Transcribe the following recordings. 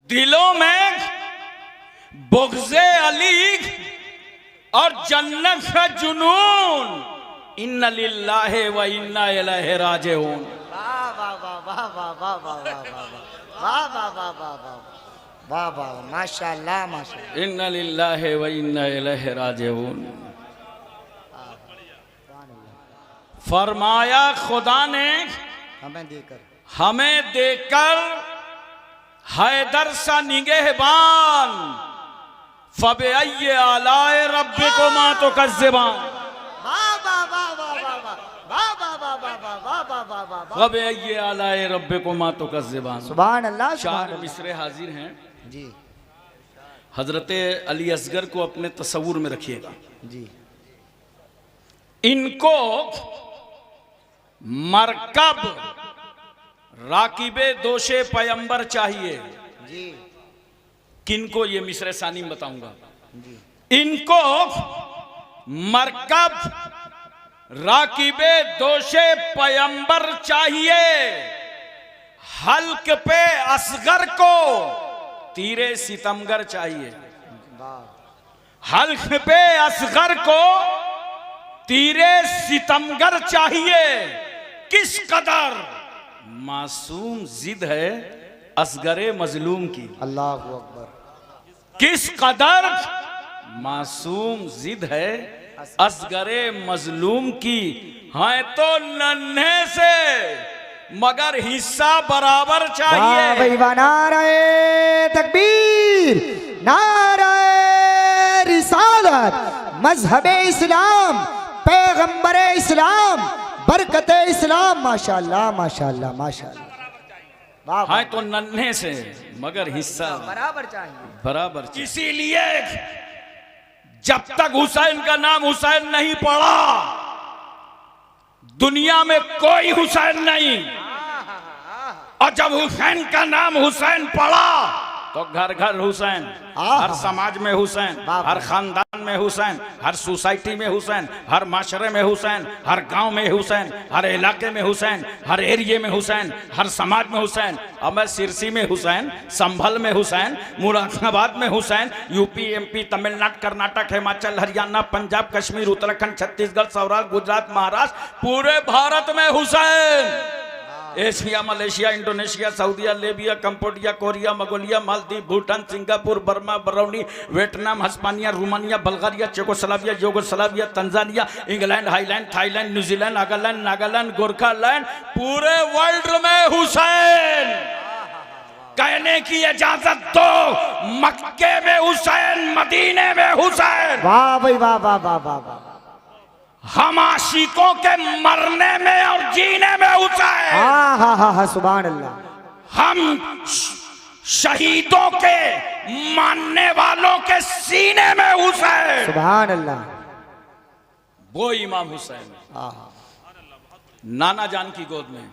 दिलों में बुग़्ज़े अली और जन्नत का जुनून, इन्ना लिल्लाहि व इन्ना इलैहि राजिऊन। वाह वाह वाह वाह वाह वाह वाह वाह वाह वाह वाह वाह वाह वाह माशाअल्लाह माशाअल्लाह। इन्ना लिल्लाहि व इन्ना इलैहि राजिऊन। फरमाया खुदा ने हमें देकर हैदर सा निगहबान, फबिअय्यि आलाए रब्बिकुमा तुकज़्ज़िबान। फबिअय्यि आलाए रब्बिकुमा तुकज़्ज़िबान। सुभान अल्लाह। चार मिसरे हाजिर हैं जी हजरत अली असगर को अपने तसव्वुर में रखिएगा। जी इनको मरकब राकिबे दोशे पैगंबर चाहिए। जी किनको, ये मिसरे सानी में बताऊंगा। जी इनको मरकब राकिबे दोशे पैगंबर चाहिए। हल्क पे असगर को तीरे सितमगर चाहिए। हल्क पे असगर को तीरे सितमगर चाहिए। किस कदर मासूम जिद है असगरे मजलूम की। अल्लाहु अकबर। किस कदर मासूम जिद है असगरे मजलूम की। है तो नन्हे से मगर हिस्सा बराबर चाहिए। वाह भाई वाह, नारे तकबीर, नारे रिसालत, मजहबे इस्लाम, पैगंबरे इस्लाम, बरकते इस्लाम। माशाअल्लाह माशाअल्लाह माशाअल्लाह। है तो नन्हे से मगर हिस्सा बराबर चाहिए। बराबर चाहिए। इसीलिए जब तक हुसैन का नाम हुसैन नहीं पड़ा, दुनिया में कोई हुसैन नहीं। और जब हुसैन का नाम हुसैन पड़ा तो घर घर हुसैन, हर समाज में हुसैन, हर खानदान में हुसैन, हर सोसाइटी में हुसैन, हर माशरे में हुसैन, हर गांव में हुसैन, हर इलाके में हुसैन, हर एरिया में हुसैन, हर समाज में हुसैन। अब मैं सिरसी में हुसैन, संभल में हुसैन, मुरादाबाद में हुसैन, यूपी एमपी तमिलनाडु कर्नाटक हिमाचल हरियाणा पंजाब कश्मीर उत्तराखंड छत्तीसगढ़ सौराष्ट्र गुजरात महाराष्ट्र, पूरे भारत में हुसैन। एशिया मलेशिया इंडोनेशिया सऊदीया Libya Cambodia Korea Mongolia Maldives Bhutan Singapore Burma Barauni Vietnam Hispania Romania Bulgaria Czechoslovakia Yugoslavia Tanzania England Highland Thailand New Zealand Nagaland Nagaland Gorkhaland, पूरे वर्ल्ड में हुसैन। कहने की इजाजत दो, मक्के में हुसैन, मदीने में हुसैन। वाह भाई वाह वाह वाह वाह वाह। हम आशिकों के मरने में और जीने में हुसैन। हाँ हाँ हाँ हाँ सुभान अल्लाह। हम शहीदों के मानने वालों के सीने में हुसैन। सुभान अल्लाह। वो इमाम हुसैन नाना जान की गोद में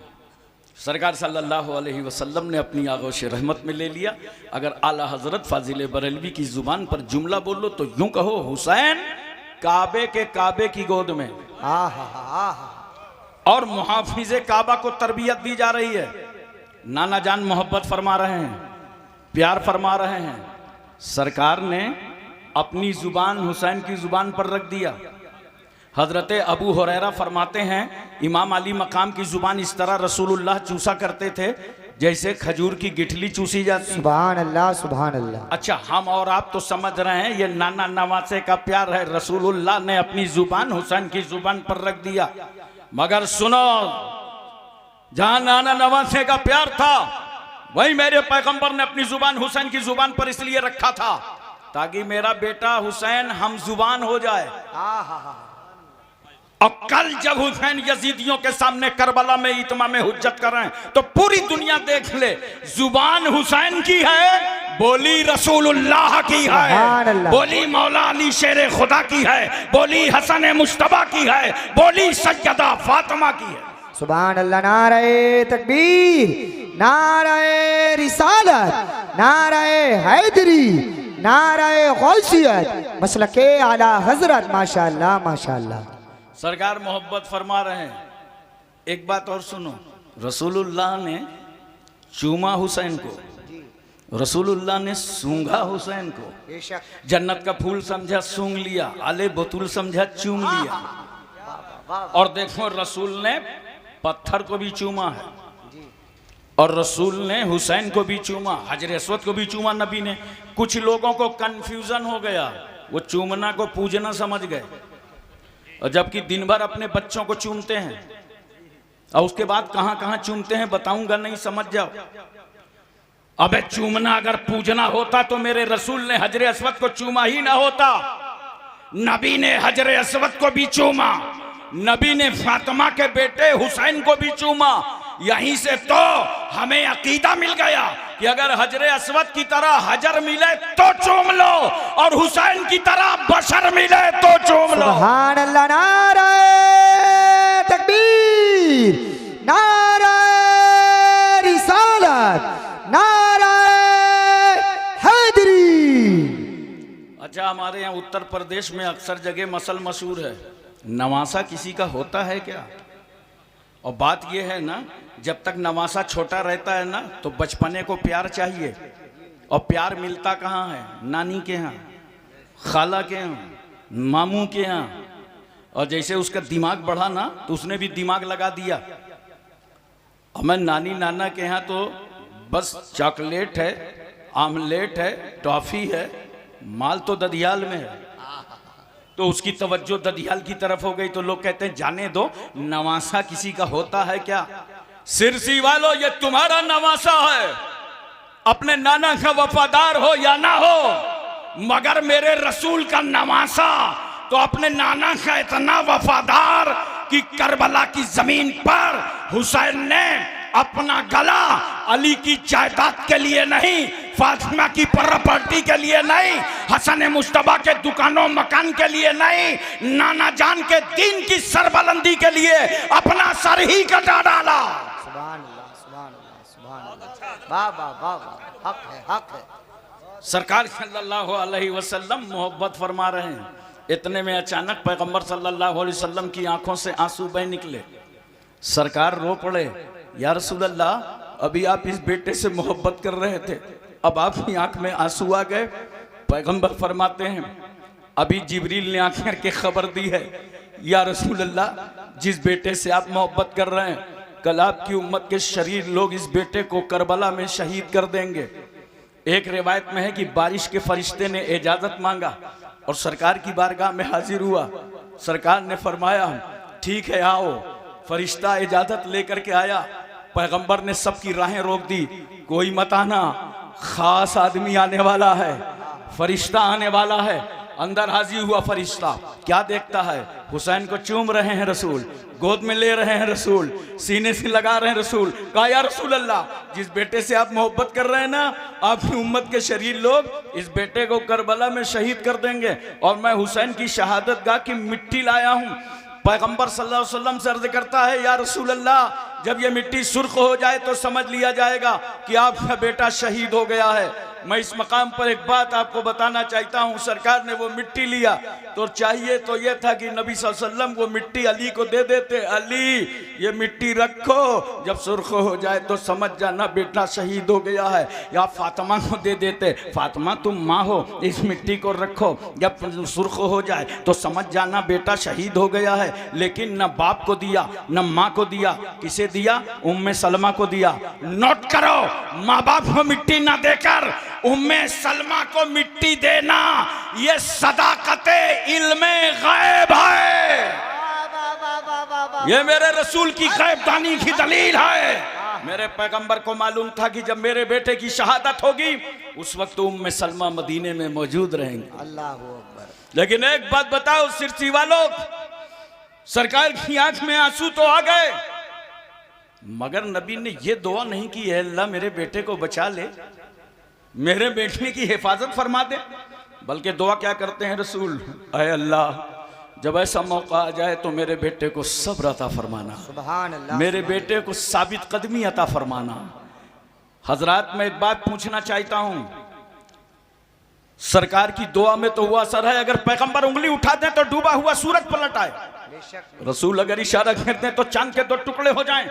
सरकार सल्लल्लाहु अलैहि वसल्लम ने अपनी आगोश रहमत में ले लिया। अगर आला हजरत फाजिल बरेलवी की जुबान पर जुमला बोलो तो यूं कहो, हुसैन काबे के काबे की गोद में। और मुहाफिजे काबा को तरबियत दी जा रही है। नाना जान मोहब्बत फरमा रहे हैं, प्यार फरमा रहे हैं। सरकार ने अपनी जुबान हुसैन की जुबान पर रख दिया। हजरत अबू हुरैरा फरमाते हैं, इमाम अली मकाम की जुबान इस तरह रसूलुल्लाह चूसा करते थे जैसे खजूर की गिठली चूसी जाती। सुभान अल्लाह सुभान अल्लाह। अच्छा, हम और आप तो समझ रहे हैं ये नाना नवासे का प्यार है। रसूलुल्लाह ने अपनी जुबान हुसैन की जुबान पर रख दिया। मगर सुनो, जहां नाना नवासे का प्यार था वही मेरे पैगंबर ने अपनी जुबान हुसैन की जुबान पर इसलिए रखा था ताकि मेरा बेटा हुसैन हम जुबान हो जाए। और कल जब हुसैन यजीदियों के सामने करबला में इत्मा में हुज्जत कर रहे हैं तो पूरी दुनिया देख ले, जुबान हुसैन की है, बोली रसूलुल्लाह की है, बोली मौला अली शेर खुदा की है, बोली हसन मुश्तबा की है, बोली सैयदा फातिमा की है। सुभान अल्लाह। नारे तकबीर, नारे रिसालत, नारे हैदरी, नारे गौसियत, मसलके आला हजरत। माशाअल्लाह माशाअल्लाह। सरकार मोहब्बत फरमा रहे हैं। एक बात और सुनो, रसूलुल्लाह ने चूमा हुसैन को, रसूलुल्लाह ने सूंघा हुसैन को, बेशक जन्नत का फूल समझा सूंघ लिया, आले बतूल समझा चूम लिया। वाह और देखो रसूल ने पत्थर को भी चूमा है, जी और रसूल ने हुसैन को भी चूमा, हजर अस्वद को भी चूमा नबी ने। कुछ लोगों को कंफ्यूजन हो गया, वो चूमना को पूजना समझ गए, और जबकि दिन भर अपने बच्चों को चूमते हैं, और उसके बाद कहां कहां चूमते हैं बताऊंगा, नहीं समझ जाओ। अबे चूमना अगर पूजना होता तो मेरे रसूल ने हजर अस्वद को चूमा ही ना होता। नबी ने हजर अस्वद को भी चूमा, नबी ने फातिमा के बेटे हुसैन को भी चूमा। यहीं से तो हमें अकीदा मिल गया कि अगर हजर अस्वद की तरह हजर मिले तो चूम लो, और हुसैन की तरह बशर मिले तो चूम लो। सुभान अल्लाह, नारे तकबीर, नारे रिसालत, नारे हैदरी। अच्छा, हमारे यहाँ उत्तर प्रदेश में अक्सर जगह मसल मशहूर है, नवासा किसी का होता है क्या? और बात यह है ना, जब तक नवासा छोटा रहता है ना तो बचपने को प्यार चाहिए, और प्यार मिलता कहाँ है? नानी के यहाँ, खाला के यहाँ, मामू के यहाँ। और जैसे उसका दिमाग बढ़ा ना तो उसने भी दिमाग लगा दिया। हमें नानी नाना के यहाँ तो बस चॉकलेट है, आमलेट है, टॉफी है, माल तो ददियाल में है, तो उसकी तवज्जो ददियाल की तरफ हो गई। तो लोग कहते हैं जाने दो, नवासा किसी का होता है क्या? सिरसी वालों, ये तुम्हारा नवासा है, अपने नाना का वफादार हो या ना हो, मगर मेरे रसूल का नवासा तो अपने नाना का इतना वफादार कि करबला की जमीन पर हुसैन ने अपना गला अली की जायदाद के लिए नहीं, फातिमा की प्रॉपर्टी के लिए नहीं, हसन मुश्तबा के दुकानों मकान के लिए नहीं, नाना जान के दीन की सरबलंदी के लिए अपना सर ही कटा डाला। सुभान अल्लाह, सुभान अल्लाह, सुभान अल्लाह, वाह वाह वाह वाह, हक है, हक है। सरकार सल्लल्लाहु अलैहि वसल्लम मोहब्बत फरमा रहे हैं। इतने में अचानक पैगंबर सल्लल्लाहु अलैहि वसल्लम की आंखों से आंसू बह निकले। सरकार रो पड़े, या रसूल अल्लाह, अभी आप इस बेटे से मोहब्बत कर रहे थे, अब आपकी आंख में आंसू आ गए। पैगंबर फरमाते हैं, अभी जिब्रील ने आंख करके खबर दी है, या रसूल अल्लाह, जिस बेटे से आप मोहब्बत कर रहे हैं, कल आपकी उम्मत के शरीर लोग इस बेटे को करबला में शहीद कर देंगे। एक रिवायत में है कि बारिश के फरिश्ते ने इजाजत मांगा और सरकार की बारगाह में हाजिर हुआ। सरकार ने फरमाया, ठीक है आओ। फरिश्ता इजाजत लेकर के आया, पैगंबर ने सबकी राहें रोक दी, कोई मत आना, खास आदमी आने वाला है, फरिश्ता आने वाला है। अंदर हाजिर हुआ फरिश्ता, क्या देखता है? हुसैन को चूम रहे हैं रसूल, गोद में ले रहे हैं रसूल, सीने से लगा रहे हैं रसूल। कहा, या रसूल अल्लाह, जिस बेटे से आप मोहब्बत कर रहे हैं ना, आपकी उम्मत के शरीर लोग इस बेटे को करबला में शहीद कर देंगे, और मैं हुसैन की शहादत गाह की मिट्टी लाया हूँ। पैगंबर सल्लल्लाहु अलैहि वसल्लम से अर्ज करता है, या रसूल अल्लाह, जब ये मिट्टी सुर्ख हो जाए तो समझ लिया जाएगा कि आपका बेटा शहीद हो गया है। मैं इस मकाम पर एक बात आपको बताना चाहता हूँ, सरकार ने वो मिट्टी लिया तो चाहिए तो ये था कि नबी सल्लल्लाहु अलैहि वसल्लम वो मिट्टी अली को दे देते, अली ये मिट्टी रखो, जब सुर्ख हो जाए तो समझ जाना बेटा शहीद हो गया है। या फातिमा को दे देते, फातिमा तुम माँ हो, इस मिट्टी को रखो, जब सुर्ख हो जाए तो समझ जाना बेटा शहीद हो गया है। लेकिन न बाप को दिया, न माँ को दिया, किसे दिया? उम्मे सलमा को दिया। नोट करो, माँ बाप को मिट्टी ना देकर उम्मे सलमा को मिट्टी देना, ये सदाकते इल्मे गैब है, ये मेरे रसूल की गैबदानी की दलील है। मेरे पैगंबर को मालूम था कि जब मेरे बेटे की शहादत होगी उस वक्त उम्मे सलमा मदीने में मौजूद रहेंगे। अल्लाह अकबर। लेकिन एक बात बताओ सिरसी वालों, सरकार की आंख में आंसू तो आ गए, मगर नबी ने ये दुआ नहीं की, है अल्लाह मेरे बेटे को बचा ले, मेरे बेटे की हिफाजत फरमा दे, बल्कि दुआ क्या करते हैं रसूल, अय अल्लाह जब ऐसा मौका आ जाए तो मेरे बेटे को सब्र अता फरमाना, सुभान अल्लाह, मेरे बेटे को साबित कदमी अता फरमाना। हजरात, मैं एक बात पूछना चाहता हूं, सरकार की दुआ में तो हुआ असर है, अगर पैगंबर उंगली उठा दें तो डूबा हुआ सूरज पलट आए, रसूल अगर इशारा करते हैं तो चांद के दो टुकड़े हो जाएं,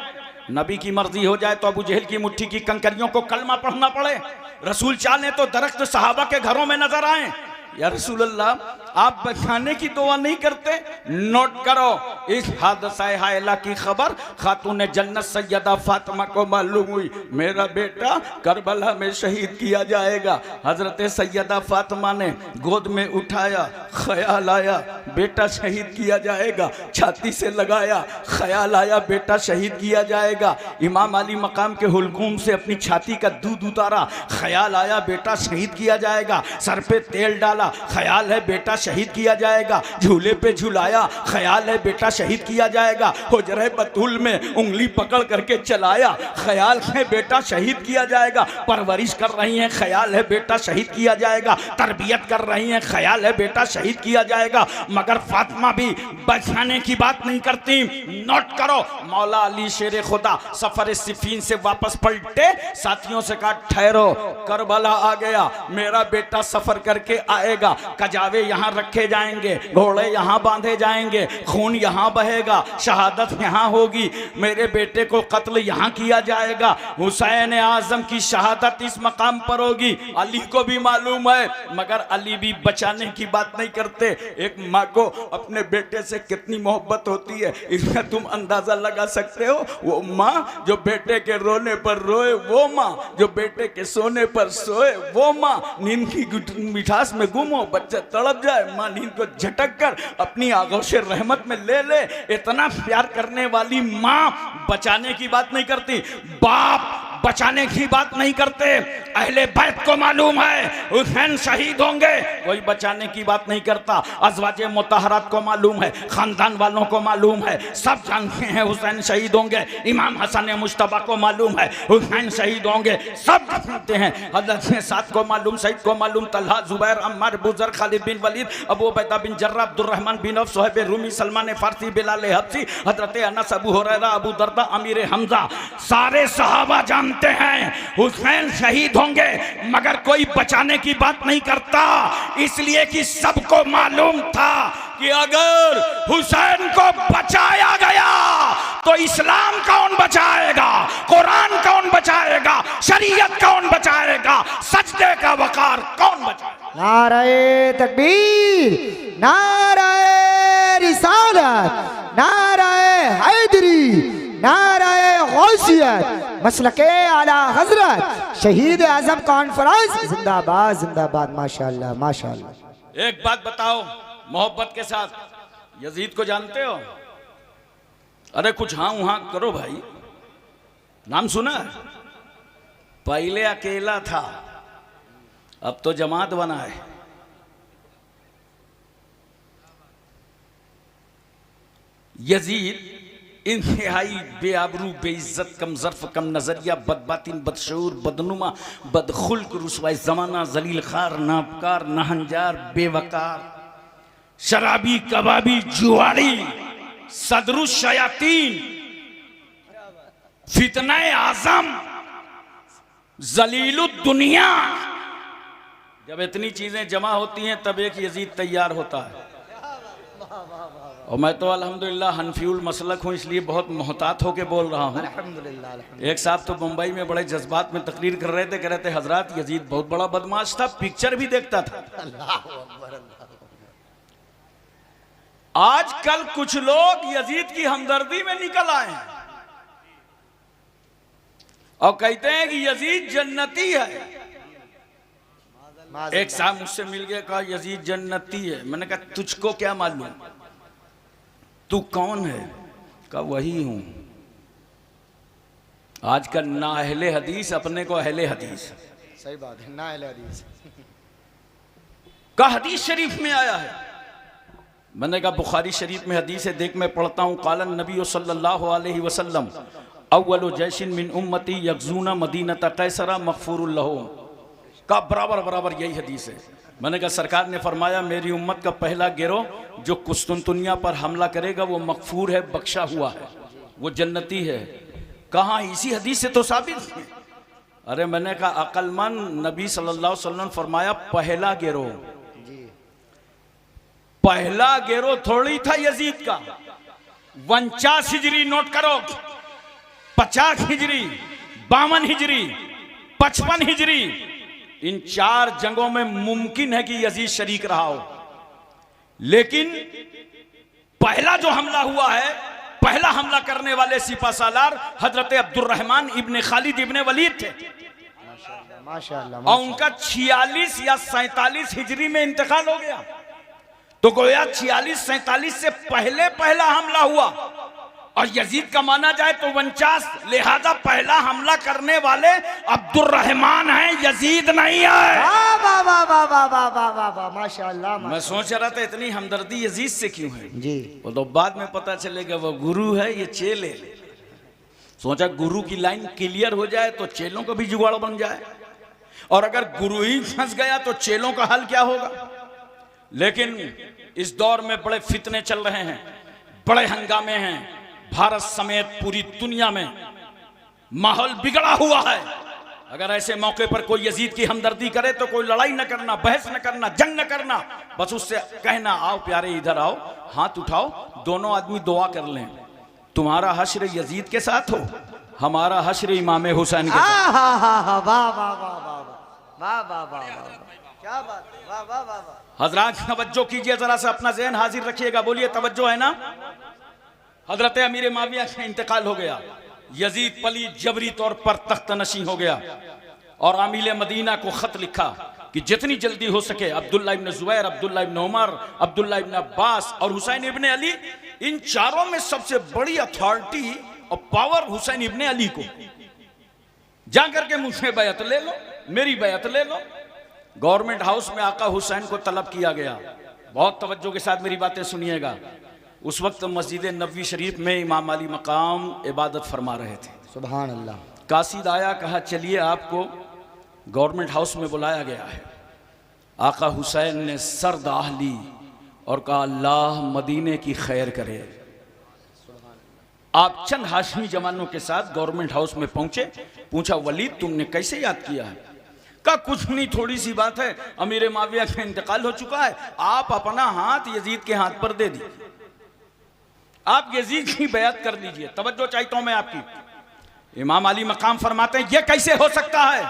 नबी की मर्जी हो जाए तो अबू जहल की मुट्ठी की कंकरियों को कलमा पढ़ना पड़े, रसूल चाले तो दरख्त सहाबा के घरों में नजर आए। या रसूल अल्लाह आप बचाने की दुआ नहीं करते? नोट करो इस हादसा हायला की खबर खातून जन्नत सैयदा फातिमा को मालूम हुई, मेरा बेटा करबला में शहीद किया जाएगा। हजरत सैयदा फातिमा ने गोद में उठाया, ख्याल आया बेटा शहीद किया जाएगा, छाती से लगाया, ख्याल आया बेटा शहीद किया जाएगा। इमाम अली मकाम के हुलकूम से अपनी छाती का दूध उतारा, ख्याल आया बेटा शहीद किया जाएगा। सर पे तेल डाला, ख्याल है बेटा शहीद किया जाएगा। झूले पे झुलाया, ख्याल है बेटा शहीद किया जाएगा। हुजरे बतूल में उंगली पकड़ करके चलाया, ख्याल है बेटा शहीद किया जाएगा। परवरिश कर रही हैं, ख्याल है बेटा शहीद किया जाएगा। तरबियत कर रही हैं, ख्याल है बेटा शहीद किया जाएगा। मगर फातिमा भी बचाने की बात नहीं करती। नोट करो, मौला अली शेर खुदा सफर सिफीन से वापस पलटे, साथियों से कहा ठहरो, करबला आ गया, मेरा बेटा सफर करके आएगा। कजावे यहाँ रखे जाएंगे, घोड़े यहाँ बांधे जाएंगे, खून यहाँ बहेगा, शहादत यहाँ होगी, मेरे बेटे को कत्ल यहाँ किया जाएगा। हुसैन आजम की शहादत इस मकाम पर होगी। अली को भी मालूम है, मगर अली भी बचाने की बात नहीं करते। एक माँ को अपने बेटे से कितनी मोहब्बत होती है, इसका तुम अंदाजा लगा सकते हो। वो माँ जो बेटे के रोने पर रोए, वो माँ जो बेटे के सोने पर सोए, वो माँ नींद की मिठास में गुम हो, बच्चा तड़प जाए, माँ नींद को झटक कर अपनी आगोश रहमत में ले ले। इतना प्यार करने वाली माँ बचाने की बात नहीं करती, बाप बचाने की बात नहीं करते। अहले बैत को मालूम है हुसैन शहीद होंगे, कोई बचाने की बात नहीं करता। अज़वाजे मुतहरात को मालूम है, खानदान वालों को मालूम है, सब जानते हैं हुसैन शहीद होंगे। इमाम हसन मुश्तबा को मालूम है हुसैन शहीद होंगे, सब जानते हैं। हज़रत साद को मालूम, सईद को मालूम, तलहा, जुबैर, अम्मार, बुज़र, खालिद बिन वलीद, अबू उबैदा बिन जर्रा, अब्दुर्रहमान बिन औफ, सुहैब रूमी, सलमान फारसी, बिलाल हबशी, हज़रत अनस, अबू हुरैरा, अबू दरदा, अमीर हमजा, सारे सहाबा जानते हैं हुसैन शहीद होंगे, मगर कोई बचाने की बात नहीं करता। इसलिए कि सबको मालूम था कि अगर हुसैन को बचाया गया तो इस्लाम कौन बचाएगा, कुरान कौन बचाएगा, शरीयत कौन बचाएगा, सजदे का वकार कौन बचाएगा। नारे तकबीर, नारे रिसालत, नारे हैदरी, नारे गौसियत, मसलके आला हजरत शहीद आजम कॉन्फ्रेंस जिंदाबाद जिंदाबाद। माशाअल्लाह माशाअल्लाह। एक बात बताओ मोहब्बत के साथ, यजीद को जानते हो? अरे कुछ हाँ वहां करो भाई, नाम सुना? पहले अकेला था, अब तो जमात बना है। यजीद इंतहाई बेआबरू, बेइज्जत, कम ज़र्फ, कम नजरिया, बदबातिन, बदशऊर, बदनुमा, बदखुल्क, रुसवाए ज़माना, जलील खार, नापकार, नहंजार, बेवकार, शराबी, कबाबी, जुआरी, सदरुश शयातीन, फितनाए आजम, जलीलुद दुनिया। जब इतनी चीजें जमा होती हैं तब एक यजीद तैयार होता है। और मैं तो अल्हम्दुलिल्लाह हनफीउल मसलक हूँ, इसलिए बहुत मोहतात होके बोल रहा हूँ। एक साहब तो मुंबई में बड़े जज्बात में तकरीर कर रहे थे, कह रहे थे हजरत यजीद बहुत बड़ा बदमाश था, पिक्चर भी देखता था। आजकल कुछ लोग यजीद की हमदर्दी में निकल आए हैं और कहते हैं कि यजीद जन्नती है। एक साहब मुझसे मिल गया, कहा यजीद जन्नती है। मैंने कहा तुझको क्या मालूम, तू कौन है? कहा वही हूं। आजकल ना अहले हदीस अपने को अहले हदीस, सही बात है, ना अहले हदीस का हदीस शरीफ में आया है। मैंने कहा बुखारी शरीफ में हदीस है, देख मैं पढ़ता हूँ। कालन नबी सल्लल्लाहु अलैहि वसल्लम अव्वलु जैशिन मिन उम्मती यगज़ूना मदीनता कैसरा मग़फ़ूरुल लहुम, का बराबर बराबर यही हदीस है। मैंने कहा सरकार ने फरमाया मेरी उम्मत का पहला गिरोह जो कुस्तुनतुनिया पर हमला करेगा वो मग़फ़ूर है, बख्शा हुआ है, वो जन्नती है। कहाँ? इसी हदीस से तो साबित है। अरे मैंने कहा अक्लमंद नबी सल्लल्लाहु अलैहि वसल्लम फरमाया पहला गिरोह, पहला गिरोह थोड़ी था यजीद का। 49 हिजरी नोट करो, 50 हिजरी, 52 हिजरी, 55 हिजरी, इन 4 जंगों में मुमकिन है कि यजीद शरीक रहा हो। लेकिन पहला जो हमला हुआ है, पहला हमला करने वाले सिपाहसालार हजरत अब्दुर्रहमान इब्ने खालिद इब्ने वलीद थे। माशाअल्लाह। और उनका 46 या 47 हिजरी में इंतकाल हो गया। तो गोया 46-47 से पहले पहला हमला हुआ। और यजीद का माना जाए तो 49, लिहाजा पहला हमला करने वाले अब्दुर्रहमान हैं, यजीद नहीं है। वाह वाह वाह वाह वाह वाह वाह वाह, माशाअल्लाह। मैं सोच रहा था इतनी हमदर्दी यजीद से क्यों है जी। वो तो बाद में पता चलेगा वो गुरु है, ये चेले। सोचा गुरु की लाइन क्लियर हो जाए तो चेलों का भी जुगाड़ बन जाए, और अगर गुरु ही फंस गया तो चेलों का हाल क्या होगा। लेकिन इस दौर में बड़े फितने चल रहे हैं, बड़े हंगामे हैं, भारत समेत पूरी दुनिया में माहौल बिगड़ा हुआ है। अगर ऐसे मौके पर कोई यजीद की हमदर्दी करे तो कोई लड़ाई न करना, बहस न करना, जंग न करना, बस उससे कहना आओ प्यारे इधर आओ, हाथ उठाओ, दोनों आदमी दुआ कर लें, तुम्हारा हश्र यजीद के साथ हो, हमारा हश्र इमाम हुसैन के साथ। वाह वाह वाह वाह वाह वाह वाह, क्या बात है, वाह वाह वाह वाह। हजरात तवज्जो कीजिए, जरा सा अपना ज़हन हाजिर रखिएगा, बोलिए तवज्जो है ना। हजरत अमीर माविया का इंतकाल हो गया, यजीद पलीद जबरी तौर पर तख्त नशी हो गया, और आमिल मदीना को खत लिखा कि जितनी जल्दी हो सके अब्दुल्ला इब्न जुबैर, अब्दुल्ला इब्न उमर, अब्दुल्ला इब्न अब्बास और हुसैन इब्न अली, इन चारों में सबसे बड़ी अथॉरिटी और पावर हुसैन इब्न अली को, जाकर के मुझसे बैत ले लो, मेरी बैत ले लो। गवर्नमेंट हाउस में आका हुसैन को तलब किया गया। बहुत तवज्जो के साथ मेरी बातें सुनिएगा। उस वक्त मस्जिद नबवी शरीफ में इमाम अली मकाम इबादत फरमा रहे थे। सुभान अल्लाह। कासिद आया, कहा चलिए आपको गवर्नमेंट हाउस में बुलाया गया है। आका हुसैन ने सर दाह ली और कहा अल्लाह मदीने की खैर करे। आप चंद हाशमी जवानों के साथ गवर्नमेंट हाउस में पहुंचे, पूछा वलीद तुमने कैसे याद किया है। कहा कुछ नहीं, थोड़ी सी बात है, अमीर माविया का इंतकाल हो चुका है, आप अपना हाथ यजीद के हाथ पर दे दी, आप यजीद की बैत कर लीजिए। तवज्जो चाहता हूं मैं आपकी। इमाम अली मकाम फरमाते हैं, यह कैसे हो सकता है,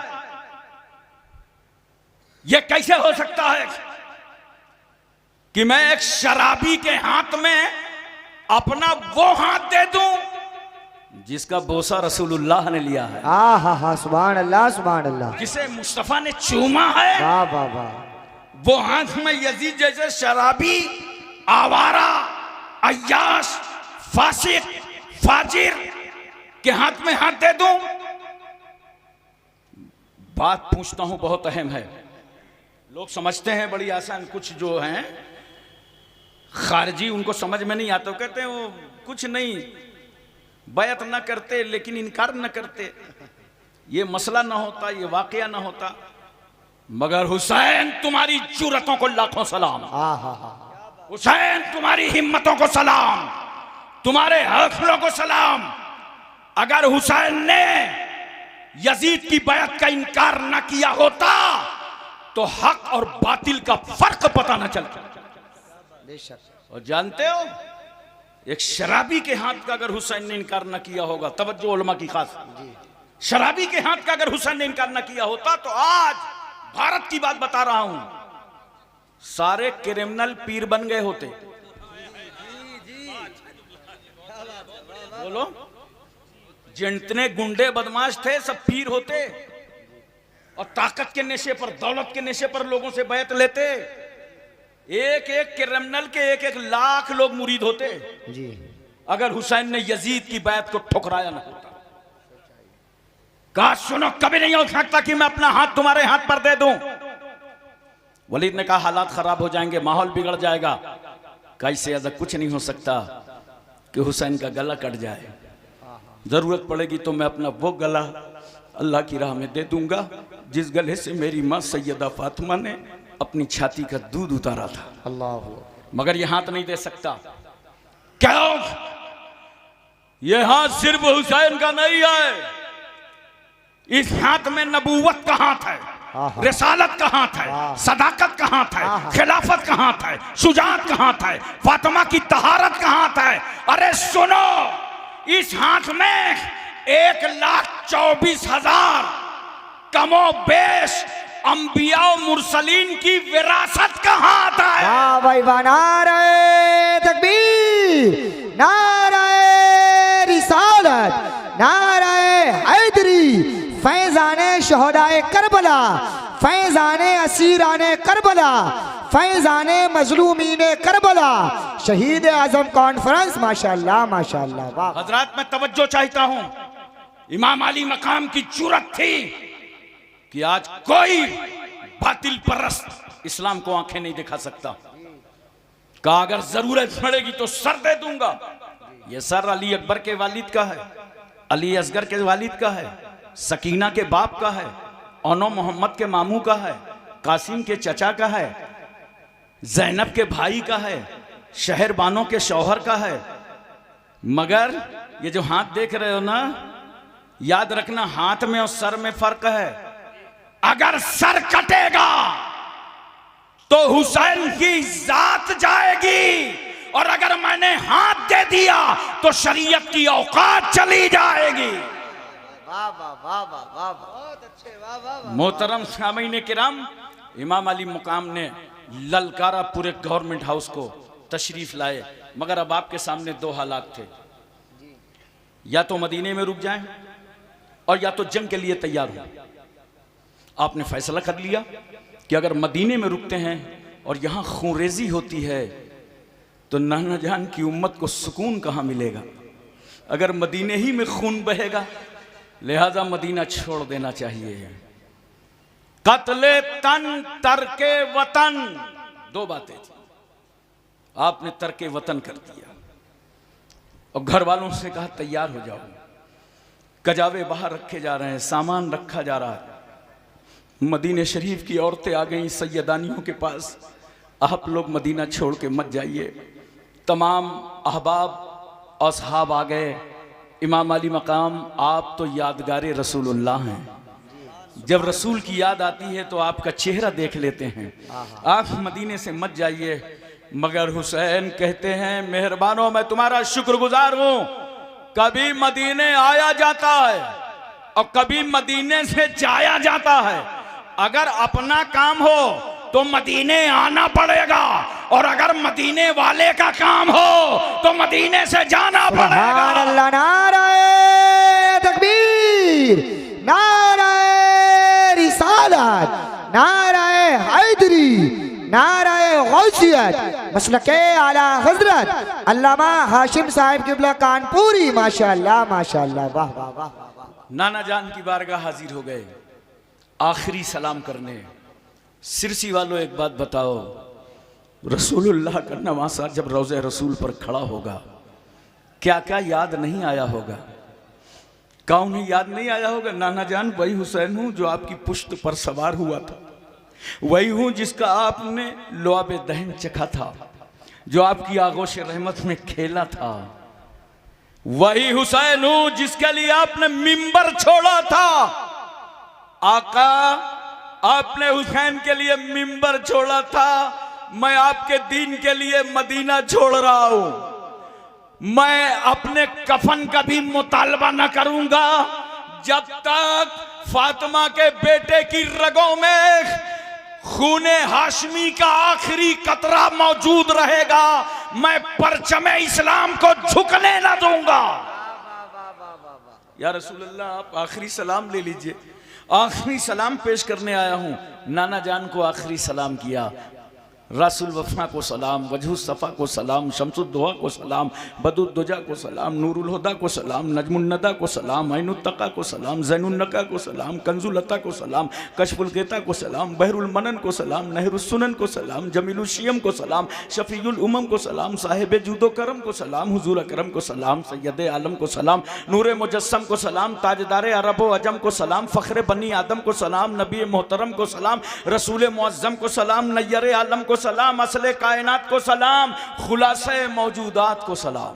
यह कैसे हो सकता है कि मैं एक शराबी के हाथ में अपना वो हाथ दे दूं जिसका बोसा रसूलुल्लाह ने लिया है। हाँ, सुभान अल्लाह सुभान अल्लाह। जिसे मुस्तफा ने चूमा है, वाह वाह वाह, वो हाथ में यजीद जैसे शराबी, आवारा, अय्याश, फासिक, फाजिर के हाथ में हाथ दे दूं। बात पूछता हूं, बहुत अहम है। लोग समझते हैं बड़ी आसान, कुछ जो हैं खारजी उनको समझ में नहीं आता, कहते हैं वो कुछ नहीं, बैत न करते लेकिन इनकार न करते, ये मसला ना होता, ये वाकया ना होता। मगर हुसैन तुम्हारी जुर्रतों को लाखों सलाम, हुसैन तुम्हारी हिम्मतों को सलाम, तुम्हारे हौसलों को सलाम। अगर हुसैन ने यजीद की बैत का इनकार न किया होता तो हक और बातिल का फर्क पता न चलता। और जानते हो, एक शराबी के हाथ का अगर हुसैन ने इनकार न किया होगा, तवज्जो उलमा की खास, शराबी के हाथ का अगर हुसैन ने इनकार न किया होता तो आज भारत की बात बता रहा हूं, सारे क्रिमिनल पीर बन गए होते। बोलो, जितने गुंडे बदमाश थे सब पीर होते, और ताकत के नशे पर, दौलत के नशे पर लोगों से बैत लेते। एक एक क्रिमिनल के एक एक लाख लोग मुरीद होते जी, अगर हुसैन ने यजीद की बैत को ठुकराया न होता। कहा सुनो, कभी नहीं हो सकता कि मैं अपना हाथ तुम्हारे हाथ पर दे दूं। वलीद ने कहा हालात खराब हो जाएंगे, माहौल बिगड़ जाएगा। कैसे, ऐसा कुछ नहीं हो सकता कि हुसैन का गला कट जाए, जरूरत पड़ेगी तो मैं अपना वो गला अल्लाह की राह में दे दूंगा जिस गले से मेरी मां सैयदा फातिमा ने अपनी छाती का दूध उतारा था। अल्लाह, मगर ये हाथ नहीं दे सकता। क्यों? ये हाथ सिर्फ हुसैन का नहीं है, इस हाथ में नबूवत का हाथ है, रिसालत का हाथ है, सदाकत का हाथ है, खिलाफत का हाथ है, शुजाअत का हाथ है, फातिमा की तहारत का हाथ है। अरे सुनो, इस हाथ में 1,24,000 कमो बेश अंबिया और मुरसलीन की विरासत कहाँ आता है? वाह भाई वाह, नारे तकबीर, नारे रिसालत, नारे हैदरी, फैजाने शहदाए करबला, फैजाने असीराने करबला, फैजाने मजलूमीने करबला, शहीद आजम कॉन्फ्रेंस। माशाअल्लाह माशाअल्लाह। वाह हजरात, मैं तवज्जो चाहता हूं। इमाम अली मकाम की जुर्रत थी कि आज कोई बातिल परस्त इस्लाम को आंखें नहीं दिखा सकता। कहा अगर जरूरत पड़ेगी तो सर दे दूंगा। यह सर अली अकबर के वालिद का है, अली असगर के वालिद का है, सकीना के बाप का है, ओनो मोहम्मद के मामू का है, कासिम के चचा का है, जैनब के भाई का है, शहर बानो के शौहर का है। मगर ये जो हाथ देख रहे हो ना, याद रखना हाथ में और सर में फर्क है। अगर सर कटेगा तो हुसैन की जात जाएगी, और अगर मैंने हाथ दे दिया तो शरीयत की औकात चली जाएगी। वाह वाह वाह वाह वाह, बहुत अच्छे, वाह वाह वाह। मोहतरम सामीन किराम, इमाम अली मुकाम ने ललकारा पूरे गवर्नमेंट हाउस को, तशरीफ लाए। मगर अब आपके सामने दो हालात थे, या तो मदीने में रुक जाएं और या तो जंग के लिए तैयार हो। आपने फैसला कर लिया कि अगर मदीने में रुकते हैं और यहां खूनरेजी होती है तो नाना जान की उम्मत को सुकून कहां मिलेगा। अगर मदीने ही में खून बहेगा, लिहाजा मदीना छोड़ देना चाहिए। कत्ले तन तरके वतन, दो बातें थी। आपने तरके वतन कर दिया और घर वालों से कहा तैयार हो जाओ। कजावे बाहर रखे जा रहे हैं, सामान रखा जा रहा है। मदीने शरीफ की औरतें आ गईं सैयदानियों के पास, आप लोग मदीना छोड़ के मत जाइए। तमाम अहबाब और असहाब आ गए। इमाम अली मकाम, आप तो यादगार रसूलुल्लाह हैं। जब रसूल की याद आती है तो आपका चेहरा देख लेते हैं। आप मदीने से मत जाइए। मगर हुसैन कहते हैं मेहरबानो, मैं तुम्हारा शुक्रगुजार हूं। कभी मदीने आया जाता है और कभी मदीने से जाया जाता है। अगर अपना काम हो तो मदीने आना पड़ेगा, और अगर मदीने वाले का काम हो तो मदीने से जाना पड़ेगा। अल्लाह, नारे तकबीर, नारे रिसालत, नारे हैदरी, नारे गौसियत, मसलके आला हजरत अल्लामा हाशिम साहिब किबला कानपुरी। माशाअल्लाह माशाअल्लाह, वाह वाह वाह वाह। नाना जान की बारगाह हाजिर हो गए आखिरी सलाम करने। सिरसी वालों, एक बात बताओ, रसूलुल्लाह का नवासा जब रोज़े रसूल पर खड़ा होगा, क्या क्या याद नहीं आया होगा? कौन याद नहीं आया होगा? नाना जान, वही हुसैन हूँ जो आपकी पुश्त पर सवार हुआ था, वही हूँ जिसका आपने लुआब दहन चखा था, जो आपकी आगोश रहमत में खेला था। वही हुसैन हूँ जिसके लिए आपने मिंबर छोड़ा था। आका, आपने हुसैन के लिए मिंबर छोड़ा था, मैं आपके दीन के लिए मदीना छोड़ रहा हूं। मैं अपने कफन का भी मुतालबा न करूंगा जब तक फातिमा के बेटे की रगों में खूने हाशमी का आखिरी कतरा मौजूद रहेगा। मैं परचमे इस्लाम को झुकने न दूंगा। या रसूलल्लाह, आप आखिरी सलाम ले लीजिए। आखिरी सलाम पेश करने आया हूं। नाना जान को आखिरी सलाम किया। रासुल वफा को सलाम, वजहु सफ़ा को सलाम, शमसुद्दोहा को सलाम, बदुद्दुजा को सलाम, नूरुल हुदा को सलाम, नजमुन नदा को सलाम, ऐनुत्तका को सलाम, ज़ैनुन नका को सलाम, कंजुल अता को सलाम, कशफुल गेता को सलाम, बहरुल मनन को सलाम, नहरुस सुनन को सलाम, जमीलुल शियम को सलाम, शफीउल उमम को सलाम, साहिब जूदो करम को सलाम, हुजूर अकरम को सलाम, सैयद आलम को सलाम, नूरे मुजस्सम को सलाम, ताजदार अरब व अजम को सलाम, फ़ख्र बनी आदम को सलाम, नबी मोहतरम को सलाम, रसूल मुअज़्ज़म को सलाम, नय्यर आलम को सलाम, असले कायनात को सलाम, खुलासे मौजूदात को सलाम।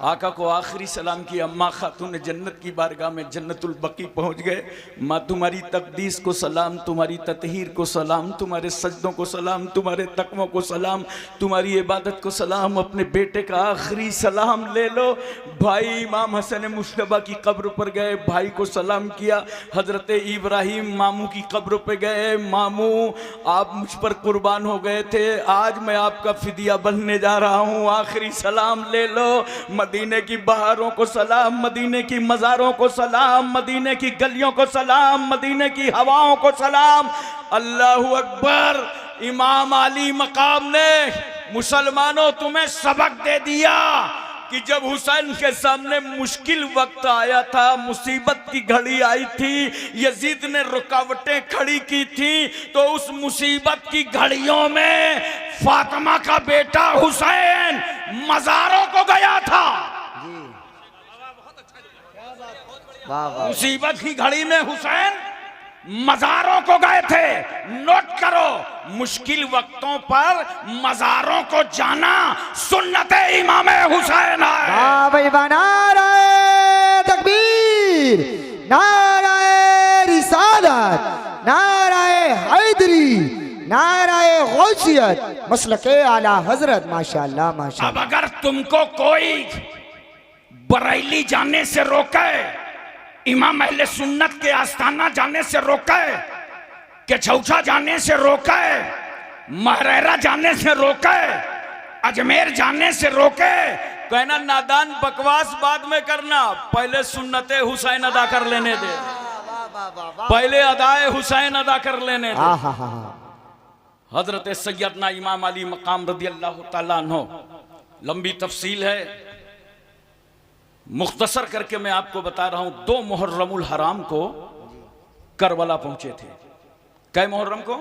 आका को आखिरी सलाम किया। माँ खातून जन्नत की बारगाह में जन्नतुल बकी पहुंच गए। माँ तुम्हारी तकदीस को सलाम, तुम्हारी ततहीर को सलाम, तुम्हारे सजदों को सलाम, तुम्हारे तकवों को सलाम, तुम्हारी इबादत को सलाम। अपने बेटे का आखिरी सलाम ले लो। भाई इमाम हसन मुश्तबा की कब्र पर गए, भाई को सलाम किया। हजरत इब्राहिम मामू की कब्र पर गए, मामू आप मुझ पर कुर्बान हो गए थे, आज मैं आपका फिदिया बनने जा रहा हूँ, आखिरी सलाम ले लो। मदीने की बहारों को सलाम, मदीने की मज़ारों को सलाम, मदीने की गलियों को सलाम, मदीने की हवाओं को सलाम। अल्लाहु अकबर। इमाम अली मकाम ने मुसलमानों तुम्हें सबक दे दिया कि जब हुसैन के सामने मुश्किल वक्त आया था, मुसीबत की घड़ी आई थी, यजीद ने रुकावटें खड़ी की थी, तो उस मुसीबत की घड़ियों में फातिमा का बेटा हुसैन मज़ारों को गया था। मुसीबत की घड़ी में हुसैन मज़ारों को गए थे। नोट करो, मुश्किल वक्तों पर मज़ारों को जाना सुन्नत इमाम हुसैन है। भाई नारे तकबीर, नारे रिसालत, नारे हैदरी, नारे गौसियत, मसलके आला हजरत। माशाअल्लाह माशाअल्लाह। अब अगर तुमको कोई बरेली जाने से रोके, इमाम अहले सुन्नत के आस्थाना जाने से रोके, के छौछा जाने से रोके, महरेरा जाने से रोके, अजमेर जाने से रोके, कहना नादान बकवास बाद में करना, पहले सुन्नते हुसैन अदा कर लेने दे, पहले अदाए हुसैन अदा कर लेने दे। हजरत सैयदना इमाम अली मकाम रदी अल्लाह तआला अन्हु, लंबी तफसील है, मुख्तसर करके मैं आपको बता रहा हूं। 2 मुहर्रमुल हराम को करबला पहुंचे थे। कै मुहर्रम को?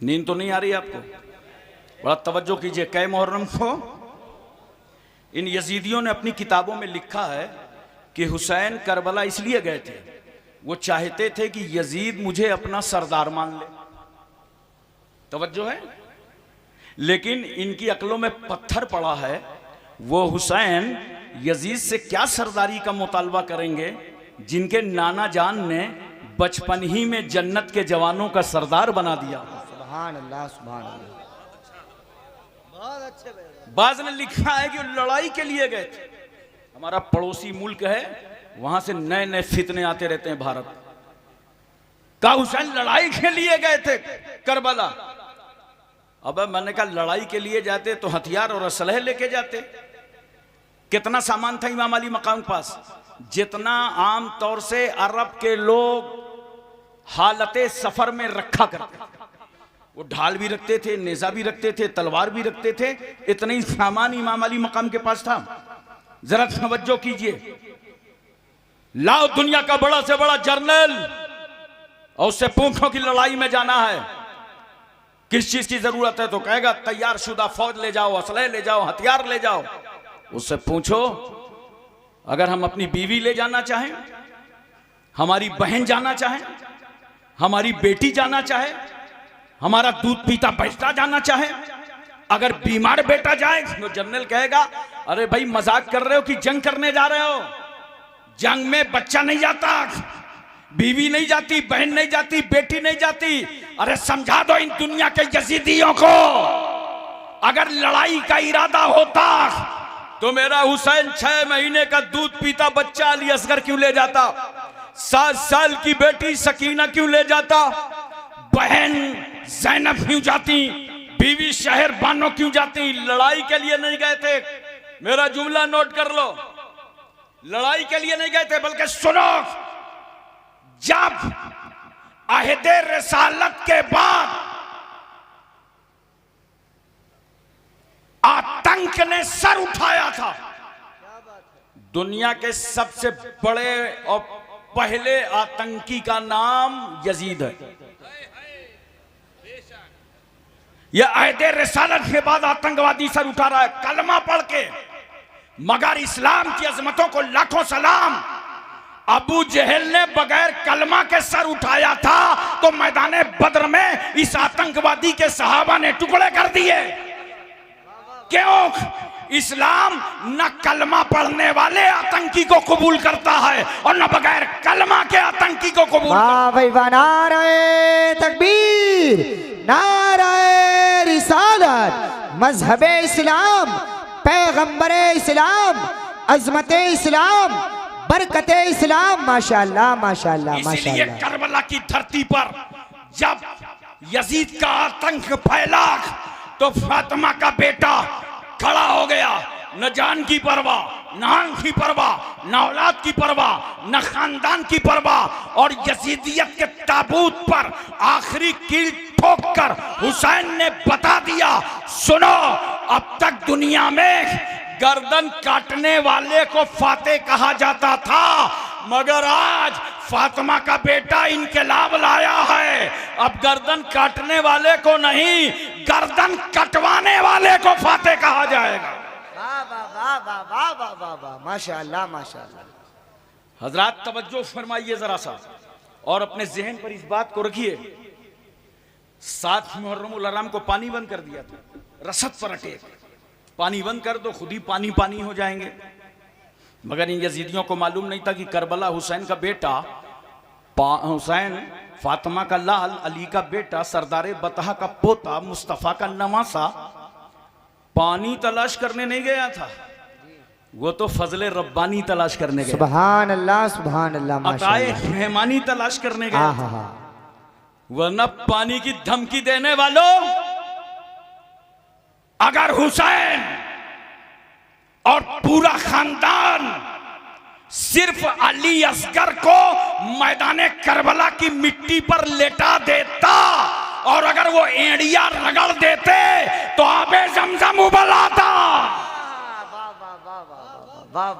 नींद तो नहीं आ रही आपको? बड़ा तवज्जो कीजिए। कै मुहर्रम को? इन यजीदियों ने अपनी किताबों में लिखा है कि हुसैन करबला इसलिए गए थे, वो चाहते थे कि यजीद मुझे अपना सरदार मान ले। तवज्जो है? लेकिन इनकी अक्लों में पत्थर पड़ा है। वो हुसैन यजीद से क्या सरदारी का मुतालबा करेंगे जिनके नाना जान ने बचपन ही में जन्नत के जवानों का सरदार बना दिया। सुभान अल्लाह, सुभान अल्लाह। बहुत अच्छे। बाज ने लिखा है कि वो लड़ाई के लिए गए थे। हमारा पड़ोसी मुल्क है, वहां से नए नए फितने आते रहते हैं भारत का। हुसैन लड़ाई के लिए गए थे करबला। अब मैंने कहा लड़ाई के लिए जाते तो हथियार और असलहे लेके जाते। कितना सामान था इमाम अली मकाम के पास? जितना आम तौर से अरब के लोग हालते सफर में रखा करते। वो ढाल भी रखते थे, नेजा भी रखते थे, तलवार भी रखते थे। इतना ही सामान इमाम अली मकाम के पास था। जरा तवज्जो कीजिए। लाओ दुनिया का बड़ा से बड़ा जर्नल और उससे पूछो कि लड़ाई में जाना है, किस चीज की जरूरत है, तो कहेगा तैयार शुदा फौज ले जाओ, असलहे ले जाओ, हथियार ले जाओ। उससे पूछो अगर हम अपनी बीवी ले जाना चाहें, हमारी बहन जाना चाहें, हमारी बेटी जाना चाहे, हमारा दूध पीता बच्चा जाना चाहे, अगर बीमार बेटा जाए तो जनरल कहेगा अरे भाई मजाक कर रहे हो कि जंग करने जा रहे हो? जंग में बच्चा नहीं जाता, बीवी नहीं जाती, बहन नहीं जाती, बेटी नहीं जाती। अरे समझा दो इन दुनिया के यजीदियों को, अगर लड़ाई का इरादा होता तो मेरा हुसैन 6 महीने का दूध पीता बच्चा अली असगर क्यों ले जाता? 7 साल की बेटी सकीना क्यों ले जाता? बहन ज़ैनब क्यों जाती? बीवी शहर बानो क्यों जाती? लड़ाई के लिए नहीं गए थे। मेरा जुमला नोट कर लो, लड़ाई के लिए नहीं गए थे, बल्कि सुनो, जब अहदे रिसालत के बाद आतंक ने सर उठाया था, दुनिया के सबसे बड़े और पहले आतंकी का नाम यजीद है। यह अहदे रिसालत के बाद आतंकवादी सर उठा रहा है कलमा पढ़ के। मगर इस्लाम की अजमतों को लाखों सलाम, अबू जहल ने बगैर कलमा के सर उठाया था तो मैदान बद्र में इस आतंकवादी के सहाबा ने टुकड़े कर दिए। क्यों? इस्लाम न कलमा पढ़ने वाले आतंकी को कबूल करता है और न बगैर कलमा के आतंकी को कबूल। वाह भाई वाह, नारे तकबीर, नारे रिसालत, मजहबे इस्लाम, पैगंबरे इस्लाम, अजमते इस्लाम, बरकते इस्लाम। माशाअल्लाह माशाअल्लाह इसीलिए माशाअल्लाह। करबला की धरती पर जब यजीद का आतंक फैला तो फातिमा का बेटा खड़ा हो गया, न जान की परवाह, न आन की परवाह, न औलाद की परवाह, न खानदान की परवाह, और यजीदियत के ताबूत पर आखिरी कील ठोक कर हुसैन ने बता दिया, सुनो, अब तक दुनिया में गर्दन काटने वाले को फातेह कहा जाता था, मगर आज फातिमा का बेटा इनकलाब लाया है, अब गर्दन काटने वाले को नहीं, गर्दन कटवाने वाले को फातेह कहा जाएगा। वाह वाह वाह वाह वाह वाह वाह वाह, माशाअल्लाह माशाअल्लाह। हजरात तवज्जो फरमाइए जरा सा और अपने जहन पर इस बात को रखिए। 7 मुहर्रमुल हराम को पानी बंद कर दिया था, रसद पर अटैक, पानी बंद कर दो, खुद ही पानी पानी हो जाएंगे। मगर इन यजीदियों को मालूम नहीं था कि करबला हुसैन का बेटा, हुसैन फातिमा का लाल, अली का बेटा, सरदार बतहा का पोता, मुस्तफ़ा का नवासा पानी तलाश करने नहीं गया था, वो तो फजले रब्बानी तलाश करने गया, सुभान अल्लाह सुभान अल्लाह, अताए माशाअल्लाह। मेहमानी तलाश करने गया हाँ था। हाँ हाँ, वरना पानी की धमकी देने वालों, अगर हुसैन और पूरा खानदान सिर्फ अली असगर को मैदाने करबला की मिट्टी पर लेटा देता और अगर वो एड़िया रगड़ देते तो आबे जमजम उबल आता।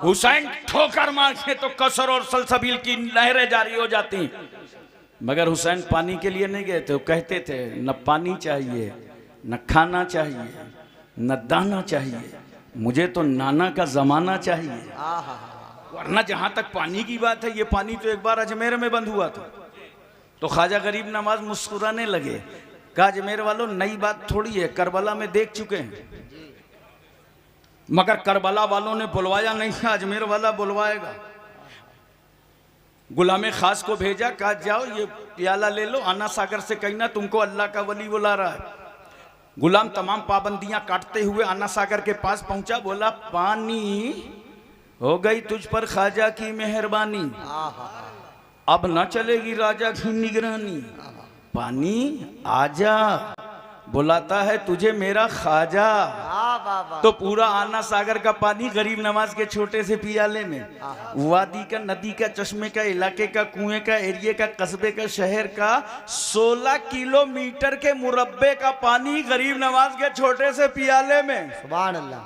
हुसैन ठोकर मारते तो कसर और सलसबील की नहरें जारी हो जाती, मगर हुसैन पानी के लिए नहीं गए थे। वो कहते थे न पानी चाहिए, न खाना चाहिए, न दाना चाहिए, मुझे तो नाना का जमाना चाहिए। वरना जहां तक पानी की बात है, ये पानी तो एक बार अजमेर में बंद हुआ था, तो ख्वाजा गरीब नवाज मुस्कुराने लगे, कहा अजमेर वालों नई बात थोड़ी है, करबला में देख चुके हैं। मगर करबला वालों ने बुलवाया नहीं था, अजमेर वाला बुलवाएगा। गुलाम खास को भेजा, कहा जाओ ये प्याला ले लो, आना सागर से कहना तुमको अल्लाह का वली बुला रहा है। गुलाम तमाम पाबंदियां काटते हुए आना सागर के पास पहुंचा, बोला पानी हो गई तुझ पर ख्वाजा की मेहरबानी, अब न चलेगी राजा की निगरानी, पानी आजा, बुलाता है तुझे मेरा ख्वाजा। तो पूरा आना सागर का पानी गरीब नवाज के छोटे से पियाले में, वादी का, नदी का, चश्मे का, इलाके का, कुएं का, एरिया का, कस्बे का, शहर का 16 किलोमीटर के मुरब्बे का पानी गरीब नवाज के छोटे से पियाले में। सुभान अल्लाह।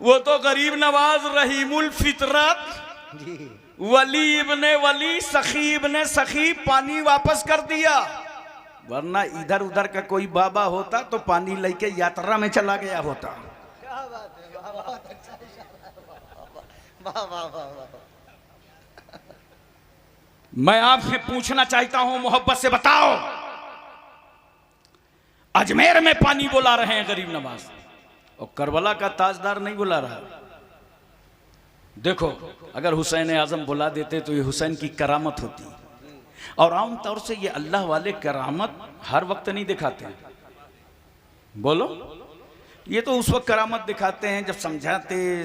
वो तो गरीब नवाज रहीमुल फितरत, वली इब्ने वली, सखी इब्ने सखी, पानी वापस कर दिया। वरना इधर उधर का कोई बाबा होता तो पानी लेके यात्रा में चला गया होता। मैं आपसे पूछना चाहता हूं, मोहब्बत से बताओ, अजमेर में पानी बुला रहे हैं गरीब नवाज और करबला का ताजदार नहीं बुला रहा। देखो, अगर हुसैन आजम बुला देते तो ये हुसैन की करामत होती, और आमतौर से ये अल्लाह वाले करामत हर वक्त नहीं दिखाते। बोलो, ये तो उस वक्त करामत दिखाते हैं जब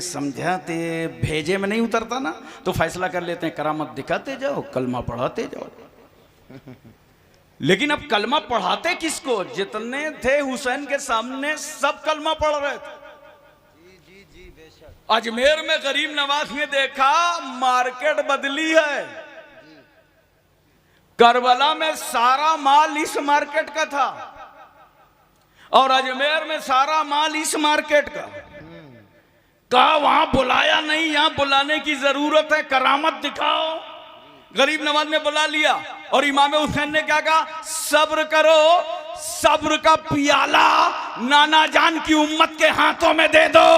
समझाते भेजे में नहीं उतरता ना, तो फैसला कर लेते हैं करामत दिखाते जाओ, कलमा पढ़ाते जाओ। लेकिन अब कलमा पढ़ाते किसको? जितने थे हुसैन के सामने सब कलमा पढ़ रहे थे। अजमेर में गरीब नवाज ने देखा मार्केट बदली है, करबला में सारा माल इस मार्केट का था और अजमेर में सारा माल इस मार्केट का। कहा वहां बुलाया नहीं, यहां बुलाने की जरूरत है, करामत दिखाओ। गरीब नवाज ने बुला लिया और इमाम हुसैन ने क्या कहा? सब्र करो, सब्र का पियाला नाना जान की उम्मत के हाथों में दे दो।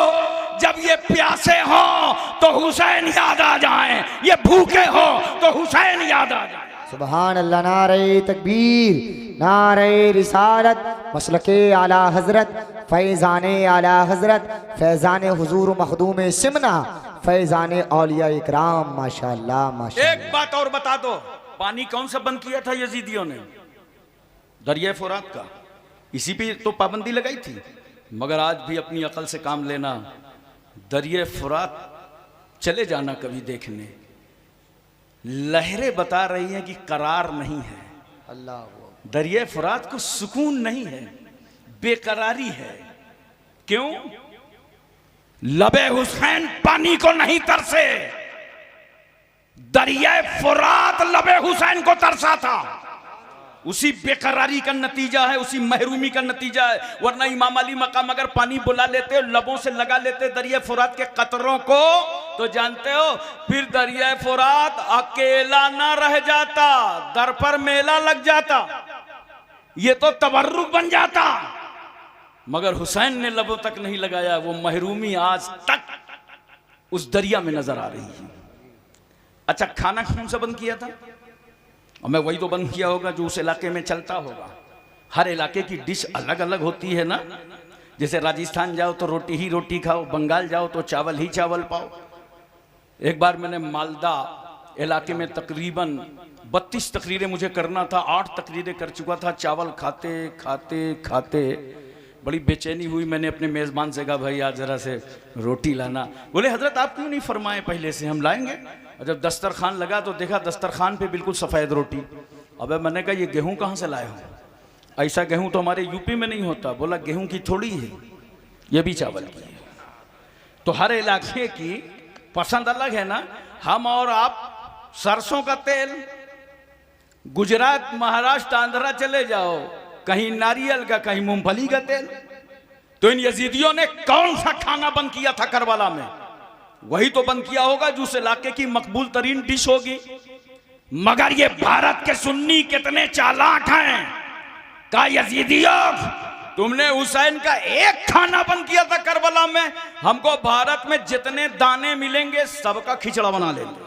जब ये प्यासे हो तो हुसैन याद आ जाए, ये भूखे हो तो हुसैन याद आ जाए। सुभान अल्लाह। नारे तकबीर, नारे रिसालत, मसलके आला हजरत, फैज़ाने आला हजरत, फैज़ाने हुजूर मखदूम सिमना, फैज़ाने औलिया इकराम। माशाअल्लाह माशाअल्लाह। एक बात और बता दो, पानी कौन सा बंद किया था यजीदियों ने? दरिया फुरात का। इसी पे तो पाबंदी लगाई थी। मगर आज भी अपनी अकल से काम लेना, दरिया फुरात चले जाना कभी देखने, लहरें बता रही हैं कि करार नहीं है। अल्लाह, दरिया फुरात को सुकून नहीं है, बेकरारी है। क्यों? लबे हुसैन पानी को नहीं तरसे, दरिया फुरात लबे हुसैन को तरसा था। उसी बेकरारी का नतीजा है, उसी महरूमी का नतीजा है। वरना इमाम अली मकाम अगर पानी बुला लेते, लबों से लगा लेते दरिया फुरात के कतरों को, तो जानते हो फिर दरिया फुरात अकेला ना रह जाता, दर पर मेला लग जाता, ये तो तबर्रुक बन जाता। मगर हुसैन ने लबों तक नहीं लगाया। वो महरूमी आज तक उस दरिया में नजर आ रही है। अच्छा, खाना कौन सा बंद किया था? और मैं वही तो बंद किया होगा जो उस इलाके में चलता होगा। हर इलाके की डिश अलग अलग होती है ना। जैसे राजस्थान जाओ तो रोटी ही रोटी खाओ, बंगाल जाओ तो चावल ही चावल पाओ। एक बार मैंने मालदा इलाके में तकरीबन 32 तकरीरें मुझे करना था, 8 तकरीरें कर चुका था। चावल खाते खाते खाते बड़ी बेचैनी हुई। मैंने अपने मेज़बान से कहा, भाई आज ज़रा से रोटी लाना। बोले हजरत आप क्यों नहीं फरमाए पहले से, हम लाएंगे। और जब दस्तरखान लगा तो देखा दस्तरखान पे बिल्कुल सफ़ेद रोटी। अबे मैंने कहा ये गेहूं कहाँ से लाए हो? ऐसा गेहूं तो हमारे यूपी में नहीं होता। बोला गेहूं की थोड़ी है, ये भी चावल की है। तो हर इलाके की पसंद अलग है ना। हम और आप सरसों का तेल, गुजरात महाराष्ट्र आंध्रा चले जाओ, कहीं नारियल का, कहीं मूंगफली का तेल। तो इन यजीदियों ने कौन सा खाना बंद किया था करबला में? वही तो बंद किया होगा जो उस इलाके की मकबूल तरीन डिश होगी। मगर ये भारत के सुन्नी कितने चालाक हैं। का यजीदियों, तुमने हुसैन का एक खाना बंद किया था करबला में, हमको भारत में जितने दाने मिलेंगे सबका खिचड़ा बना लेंगे।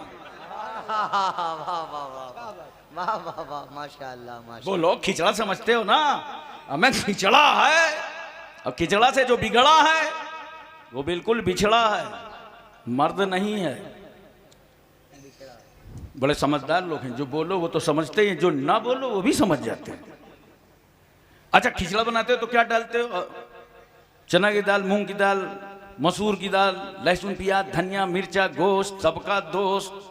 वाह वाह वाह, माशाअल्लाह। वो लोग खिचड़ा समझते हो ना, हमें खिचड़ा है। अब खिचड़ा से जो बिगड़ा है वो बिल्कुल बिछड़ा है, मर्द नहीं है। बड़े समझदार लोग हैं, जो बोलो वो तो समझते हैं, जो ना बोलो वो भी समझ जाते हैं। अच्छा, खिचड़ा बनाते हो तो क्या डालते हो? चना की दाल, मूंग की दाल, मसूर की दाल, लहसुन प्याज धनिया मिर्चा गोश्त, सबका दोस्त।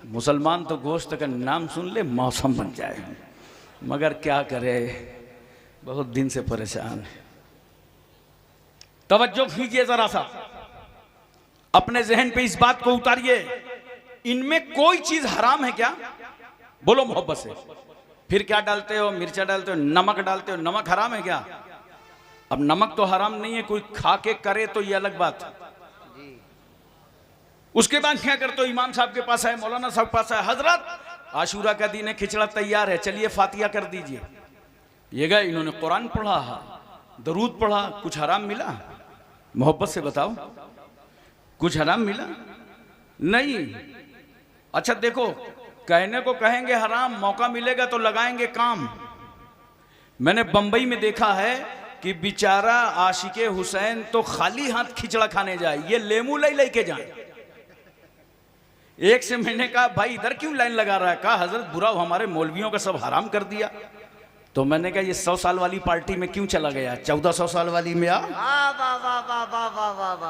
मुसलमान तो गोश्त का नाम सुन ले मौसम बन जाए। मगर क्या करे, बहुत दिन से परेशान है। तवज्जो कीजिए जरा सा, अपने जहन पे इस बात को उतारिए। इनमें कोई चीज हराम है क्या? बोलो मोहब्बत से। फिर क्या डालते हो? मिर्चा डालते हो, नमक डालते हो। नमक हराम है क्या? अब नमक तो हराम नहीं है, कोई खा के करे तो ये अलग बात। उसके बाद क्या करते हो? इमाम साहब के पास आए, मौलाना साहब के पास आए, हजरत आशूरा का दिन है, खिचड़ा तैयार है, चलिए फातिहा कर दीजिए। ये गए, इन्होंने कुरान पढ़ा, दरूद पढ़ा, कुछ हराम मिला? मोहब्बत से बताओ, कुछ हराम मिला? नहीं। अच्छा देखो, कहने को कहेंगे हराम, मौका मिलेगा तो लगाएंगे काम। मैंने बंबई में देखा है कि बेचारा आशिके हुसैन तो खाली हाथ खिचड़ा खाने जाए, ये लेमू लेके जाए। एक से मैंने कहा भाई इधर क्यों लाइन लगा रहा है? कहा हजरत बुरा हमारे मौलवियों का सब हराम कर दिया। तो मैंने कहा ये 100 साल वाली पार्टी में क्यों चला गया? 1400 साल वाली में आ।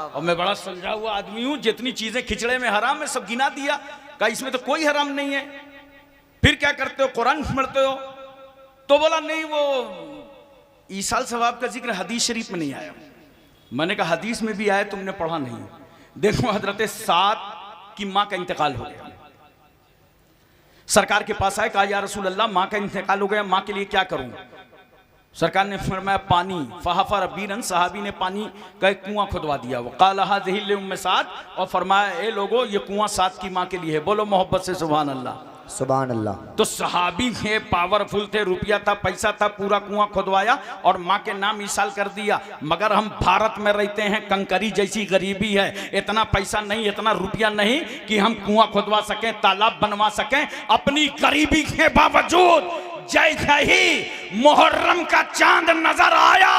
और मैं बड़ा समझा हुआ आदमी हूं, जितनी चीजें खिचड़े में हराम है सब गिना दिया। कहा इसमें तो कोई हराम नहीं है। फिर क्या करते हो? कुरान पढ़ते हो? तो बोला नहीं, वो ईसाल सवाब का जिक्र हदीस शरीफ में नहीं आया। मैंने कहा हदीस में भी आया, तुमने पढ़ा नहीं। देखो हजरत साद की माँ का इंतकाल हो गया, सरकार के पास आए, कहा या रसूल अल्लाह माँ का इंतकाल हो गया, माँ के लिए क्या करूं? सरकार ने फरमाया पानी। फहाफा रबीरन, सहाबी ने पानी का एक कुआं खुदवा दिया। वो काला हाज़िही लिउम्मे साद, और फरमाया ए लोगो ये कुआं साद की माँ के लिए है। बोलो मोहब्बत से सुभान अल्लाह। सुभान अल्लाह। तो सहाबी थे, पावरफुल थे, रुपया था, पैसा था, पूरा कुआं खुदवाया और माँ के नाम इसाल कर दिया। मगर हम भारत में रहते हैं, कंकरी जैसी गरीबी है, इतना पैसा नहीं, इतना रुपया नहीं कि हम कुआं खुदवा सकें, तालाब बनवा सकें। अपनी गरीबी के बावजूद जैसे ही मुहर्रम का चांद नजर आया,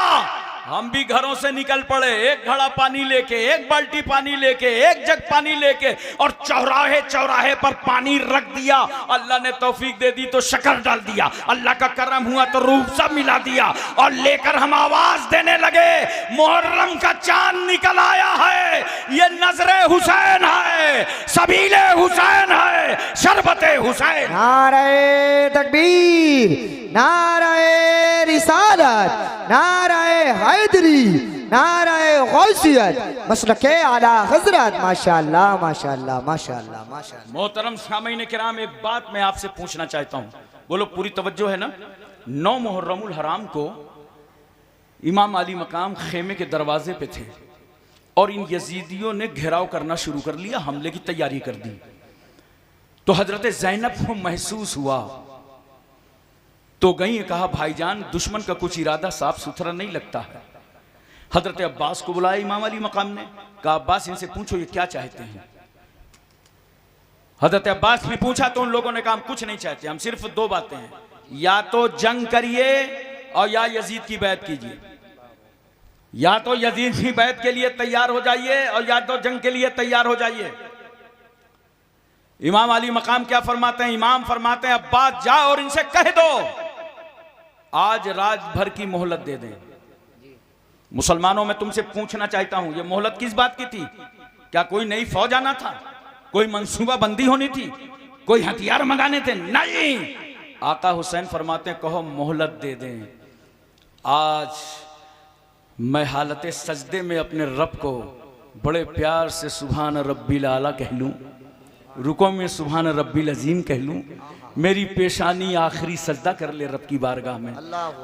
हम भी घरों से निकल पड़े, एक घड़ा पानी लेके, एक बाल्टी पानी लेके, एक जग पानी लेके, और चौराहे चौराहे पर पानी रख दिया। अल्लाह ने तौफीक दे दी तो शक्कर डाल दिया, अल्लाह का करम हुआ तो रूह सब मिला दिया, और लेकर हम आवाज देने लगे, मुहर्रम का चांद निकल आया है, ये नजरे हुसैन है, सबीले हुसैन है, शरबते हुसैन। नारे तकबीर, नारे रिसालत, नारे हैदरी, नारे गौसियत, मसलके आला हजरत। माशाअल्लाह माशाअल्लाह माशाअल्लाह माशाअल्लाह। मोहतरम सामीन किराम, एक बात मैं आपसे पूछना चाहता हूँ, बोलो पूरी तवज्जो है ना। 9 मुहर्रमुल हराम को इमाम अली मकाम खेमे के दरवाजे पे थे और इन यजीदियों ने घेराव करना शुरू कर लिया, हमले की तैयारी कर दी। तो हजरत ज़ैनब को महसूस हुआ, तो गई, कहा भाईजान दुश्मन का कुछ इरादा साफ सुथरा नहीं लगता है। हजरत अब्बास को बुलाया इमाम अली मकाम ने, कहा अब्बास इनसे पूछो ये क्या चाहते हैं। हजरत अब्बास ने पूछा तो उन लोगों ने कहा हम कुछ नहीं चाहते, हम सिर्फ 2 बातें हैं, या तो जंग करिए और या यजीद की बैत कीजिए, या तो यजीद की बैत के लिए तैयार हो जाइए और या तो जंग के लिए तैयार हो जाइए। इमाम अली मकाम क्या फरमाते हैं? इमाम फरमाते हैं अब्बास जाओ और इनसे कह दो आज रात भर की मोहलत दे दें। मुसलमानों में तुमसे पूछना चाहता हूं, यह मोहलत किस बात की थी? क्या कोई नई फौज आना था? कोई मंसूबा बंदी होनी थी? कोई हथियार मंगाने थे? नहीं, आका हुसैन फरमाते हैं कहो मोहलत दे दें। आज मैं हालत सजदे में अपने रब को बड़े प्यार से सुभान रब्बिल आला कह लूं, रुको में सुभान रब्बिल अजीम कह लूं, मेरी पेशानी आखिरी सजदा कर ले रब की बारगाह में,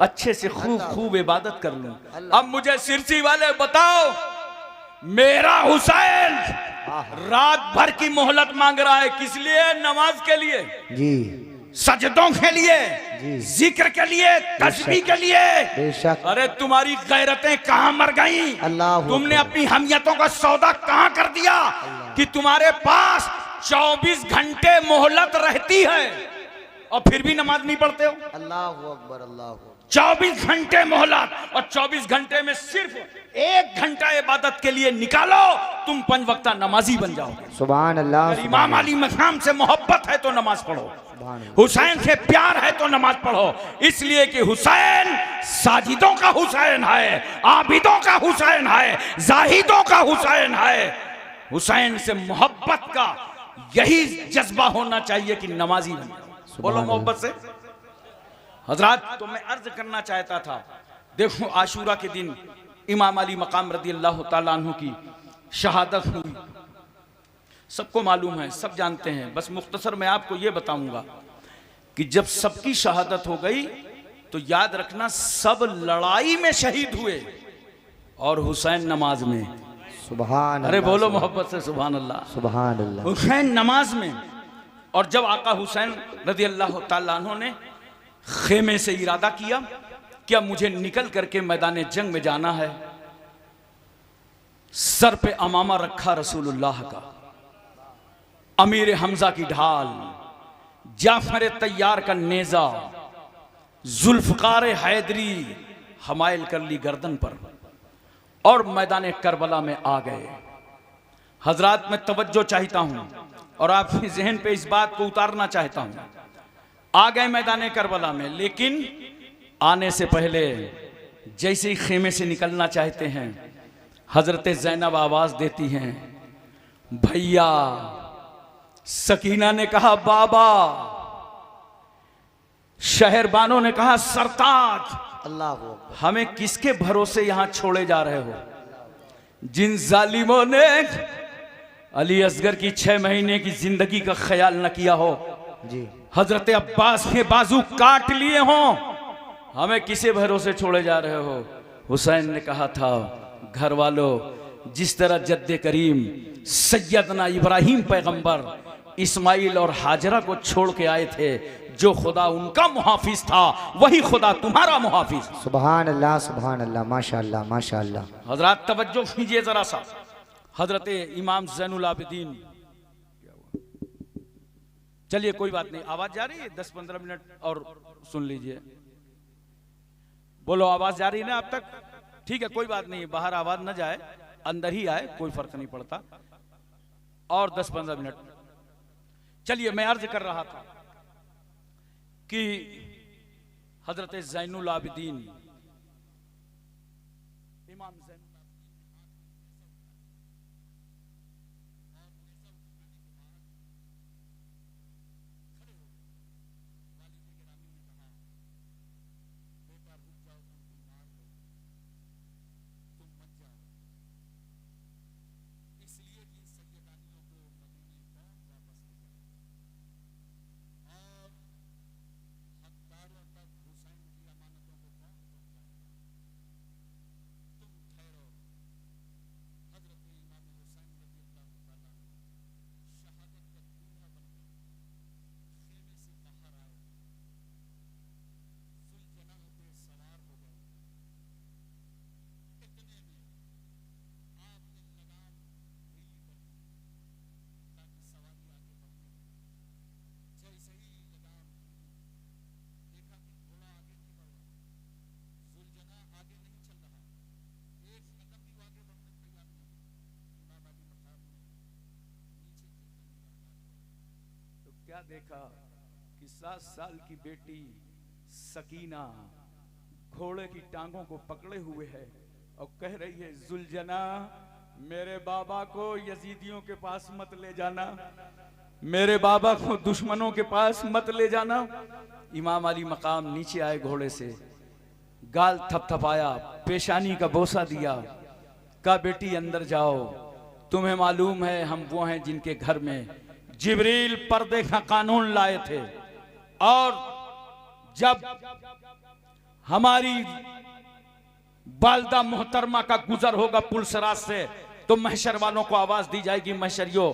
अच्छे से खूब खूब इबादत कर लूं। अब मुझे सिरसी वाले बताओ, मेरा हुसैन रात भर की मोहलत मांग रहा है, किस लिए? नमाज के लिए जी, सजदों के लिए, जिक्र के लिए, तस्बीह के लिए। अरे तुम्हारी गैरतें कहां मर गई? तुमने अपनी हमियतों का सौदा कहां कर दिया कि तुम्हारे पास 24 घंटे मोहलत रहती है और फिर भी नमाज नहीं पढ़ते हो? अल्लाह अकबर, अल्लाह। 24 घंटे मोहलत और 24 घंटे में सिर्फ 1 घंटा इबादत के लिए निकालो, तुम 5 वक्ता नमाजी बन जाओगे। सुभान अल्लाह। इमाम अली मकाम से मोहब्बत है तो नमाज पढ़ो, हुसैन से प्यार है तो नमाज पढ़ो, इसलिए कि हुसैन साजिदों का हुसैन है, आबिदों का हुसैन है, जाहिदों का हुसैन है। हुसैन से मोहब्बत का यही जज्बा होना चाहिए कि नमाजी बन जाओ। बोलो मोहब्बत से। हजरात, तो मैं अर्ज करना चाहता था, देखो आशूरा के दिन इमाम अली मकाम रदी अल्लाह ताला अन्हु की शहादत हुई, सबको मालूम है, सब जानते हैं। बस मुख्तसर मैं आपको ये बताऊंगा कि जब सबकी शहादत हो गई तो याद रखना सब लड़ाई में शहीद हुए और हुसैन नमाज में। सुभान अल्लाह। अरे बोलो मोहब्बत से सुभान अल्लाह, सुभान अल्लाह। हुसैन नमाज में। और जब आका हुसैन रदी अल्लाह ताला अन्हु ने खेमे से इरादा किया क्या मुझे निकल करके मैदान जंग में जाना है, सर पे अमामा रखा रसूलुल्लाह का, अमीर हमजा की ढाल, जाफर तैयार का नेजा, जुल्फकार हैदरी हमायल कर ली गर्दन पर और मैदान करबला में आ गए। हजरात, मैं तवज्जो चाहता हूं और आपके जहन पे इस बात को उतारना चाहता हूं। आ गए मैदान करबला में, लेकिन आने से पहले जैसे ही खेमे से निकलना चाहते हैं, हजरत ज़ैनब आवाज देती हैं भैया। सकीना ने कहा बाबा, शहरबानों ने कहा सरताज। अल्लाह, हमें किसके भरोसे यहां छोड़े जा रहे हो? जिन जालिमों ने अली असगर की 6 महीने की जिंदगी का ख्याल न किया हो जी, हजरत अब्बास के बाजू काट लिए हों, हमें किसे भरोसे छोड़े जा रहे हो? हुसैन ने कहा था घर वालों, जिस तरह जद्दे करीम सैयदना इब्राहिम पैगंबर इस्माइल और हाजरा को छोड़ के आए थे। जो खुदा उनका मुहाफिज था वही खुदा तुम्हारा मुहाफिज। सुभान अल्लाह, माशाअल्लाह माशाअल्लाह। हजरत तवज्जो कीजिए जरा सा। हजरत इमाम ज़ैनुल आबिदीन, चलिए कोई बात नहीं, आवाज जा रही है? 10-15 मिनट और सुन लीजिए। बोलो, आवाज जा रही है ना अब तक? ठीक है, कोई बात नहीं, बाहर आवाज न जाए, अंदर ही आए, कोई फर्क नहीं पड़ता। और 10-15 मिनट। चलिए, मैं अर्ज कर रहा था कि हजरत ज़ैनुल आबिदीन इमाम ज़ैनुल क्या देखा कि 7 साल की बेटी सकीना घोड़े की टांगों को पकड़े हुए है और कह रही है, जुलजना मेरे बाबा को यजीदियों के पास मत ले जाना, मेरे बाबा को दुश्मनों के पास मत ले जाना। इमाम अली मकाम नीचे आए घोड़े से, गाल थपथपाया, पेशानी का बोसा दिया, कहा बेटी अंदर जाओ, तुम्हें मालूम है हम वो हैं जिनके घर में जिब्रील पर्दे का कानून लाए थे, और जब हमारी बालदा मोहतरमा का गुजर होगा पुलसराज से तो महशर वालों को आवाज दी जाएगी, महशरियो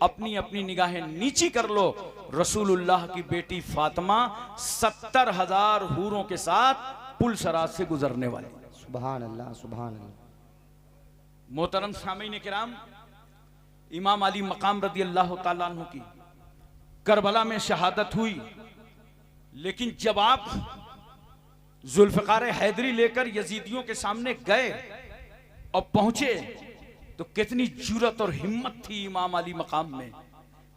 अपनी अपनी निगाहें नीची कर लो, रसूलुल्लाह की बेटी फातिमा 70,000 हूरों के साथ पुलसराज से गुजरने वाली। सुभान अल्लाह, सुभान अल्लाह। मोहतरम सामीन किराम, इमाम अली मकाम रदी अल्लाह ताला अन्हु की करबला में शहादत हुई, लेकिन जब आप जुल्फ़िकार हैदरी लेकर यजीदियों के सामने गए और पहुंचे तो कितनी जुर्रत और हिम्मत थी इमाम अली मकाम में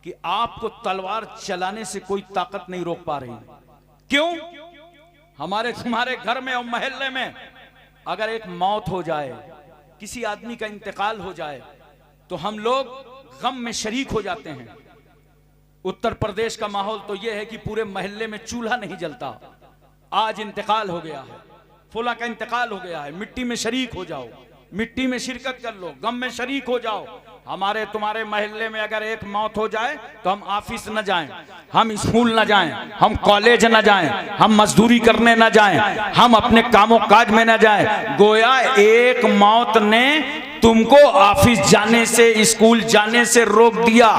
कि आपको तलवार चलाने से कोई ताकत नहीं रोक पा रही। क्यों? हमारे तुम्हारे घर में और महल्ले में अगर एक मौत हो जाए, किसी आदमी का इंतकाल हो जाए, तो हम लोग गम में शरीक हो जाते हैं। उत्तर प्रदेश का माहौल तो यह है कि पूरे महल्ले में चूल्हा नहीं जलता। आज इंतकाल हो गया है, फुला का इंतकाल हो गया है, मिट्टी में शरीक हो जाओ, मिट्टी में शिरकत कर लो, गम में शरीक हो जाओ। हमारे तुम्हारे महल्ले में अगर एक मौत हो जाए तो हम ऑफिस न जाएं, हम स्कूल न जाएं, हम कॉलेज न जाएं, हम मजदूरी करने न जाएं, हम अपने कामों काज में न जाएं। गोया एक मौत ने तुमको ऑफिस जाने से, स्कूल जाने से रोक दिया।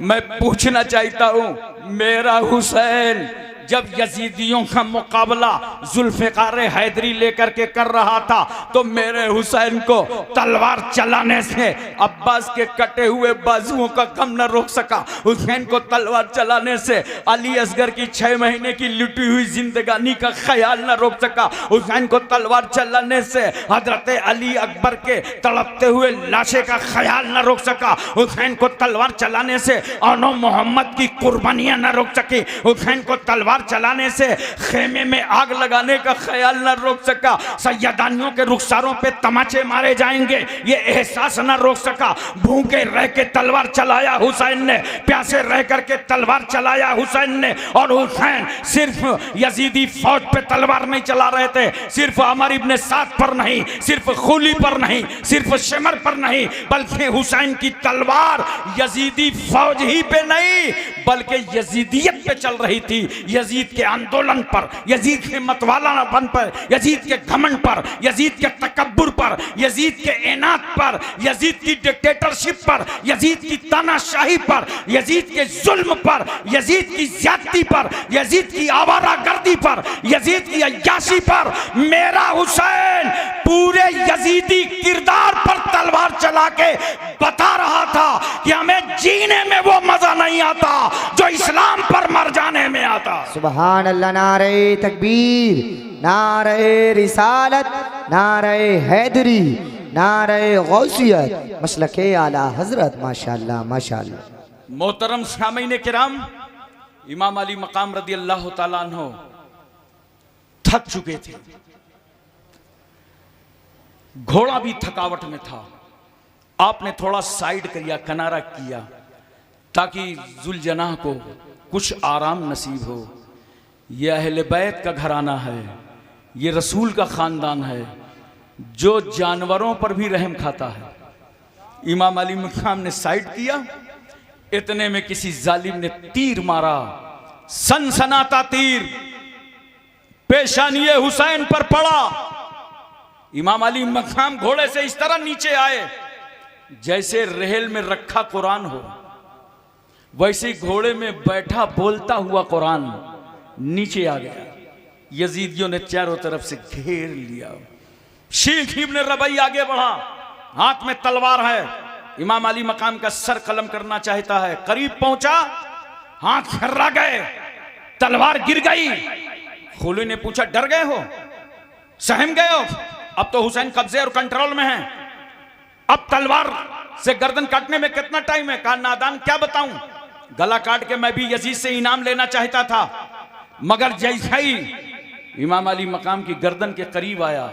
मैं पूछना चाहता हूं, मेरा हुसैन जब यजीदियों का मुकाबला जुल्फ़िकार हैदरी लेकर के कर रहा था तो मेरे हुसैन को तलवार चलाने से अब्बास के कटे हुए बाजुओं का गम न रोक सका। हुसैन को तलवार चलाने से अली असगर की 6 महीने की लुटी हुई जिंदगानी का ख्याल न रोक सका। हुसैन को तलवार चलाने से हजरत अली अकबर के तड़पते हुए लाशे का ख्याल न रोक सका। हुसैन को तलवार चलाने से औनो मोहम्मद की कुर्बानियां न रोक सकी। हुसैन को तलवार चलाने से खेमे में आग लगाने का ख्याल न रोक सका। सैयदानियों के रुखसारों पे तमाचे मारे जाएंगे ये एहसास न रोक सका। भूखे रह के तलवार चलाया हुसैन ने, प्यासे रह करके तलवार चलाया हुसैन ने। और हुसैन सिर्फ यजीदी फौज पे तलवार नहीं चला रहे थे, सिर्फ अमर इब्ने साद पर नहीं, सिर्फ खुली पर नहीं, सिर्फ शिमर पर नहीं, बल्कि हुसैन की तलवार यजीदी फौज ही पे नहीं बल्कि यजीदियत पे चल रही थी। यजीद के आंदोलन पर, यजीद के मतवालापन पर, यजीद के घमंड पर, यजीद के तकब्बुर पर, यजीद के इनात पर, यजीद की डिक्टेटरशिप पर, यजीद की तानाशाही पर, यजीद के जुल्म पर, यजीद की ज्यादती पर, यजीद की आवारागर्दी पर, यजीद की अय्याशी पर मेरा हुसैन पूरे यजीदी किरदार पर तलवार चला के बता रहा था कि हमें जीने में वो मजा नहीं आता जो इस्लाम पर मर जाने में आता। सुभान अल्लाह। नारे तकबीर, नारे रिसालत, नारे हैदरी, नारे गौसियत, मसलके आला हजरत। माशाअल्लाह माशाअल्लाह। मोहतरम सामीन किराम, इमाम अली मकाम रदी अल्लाह ताला अन्हो थक चुके थे, घोड़ा भी थकावट में था। आपने थोड़ा साइड किया, किनारा किया, ताकि जुलजनाह को कुछ आराम नसीब हो। यह अहले बैत का घराना है, ये रसूल का ख़ानदान है जो जानवरों पर भी रहम खाता है। इमाम अली मकाम ने साइड किया, इतने में किसी जालिम ने तीर मारा, सनसनाता तीर पेशानी हुसैन पर पड़ा। इमाम अली मकाम घोड़े से इस तरह नीचे आए जैसे रेहल में रखा कुरान हो, वैसे घोड़े में बैठा बोलता हुआ कुरान नीचे आ गया। यजीदियों ने चारों तरफ से घेर लिया। शीख इब्न रबई आगे बढ़ा, हाथ में तलवार है। इमाम अली मकाम का सर कलम करना चाहता है, करीब पहुंचा, हाथ खर्रा गए, तलवार गिर गई। खुली ने पूछा, डर गए हो, सहम गए हो? अब तो हुसैन कब्जे और कंट्रोल में है, अब तलवार से गर्दन काटने में कितना टाइम है? कहा, नादान क्या बताऊं, गला काट के मैं भी यजीद से इनाम लेना चाहता था, मगर जैसे ही इमाम अली मकाम की गर्दन के करीब आया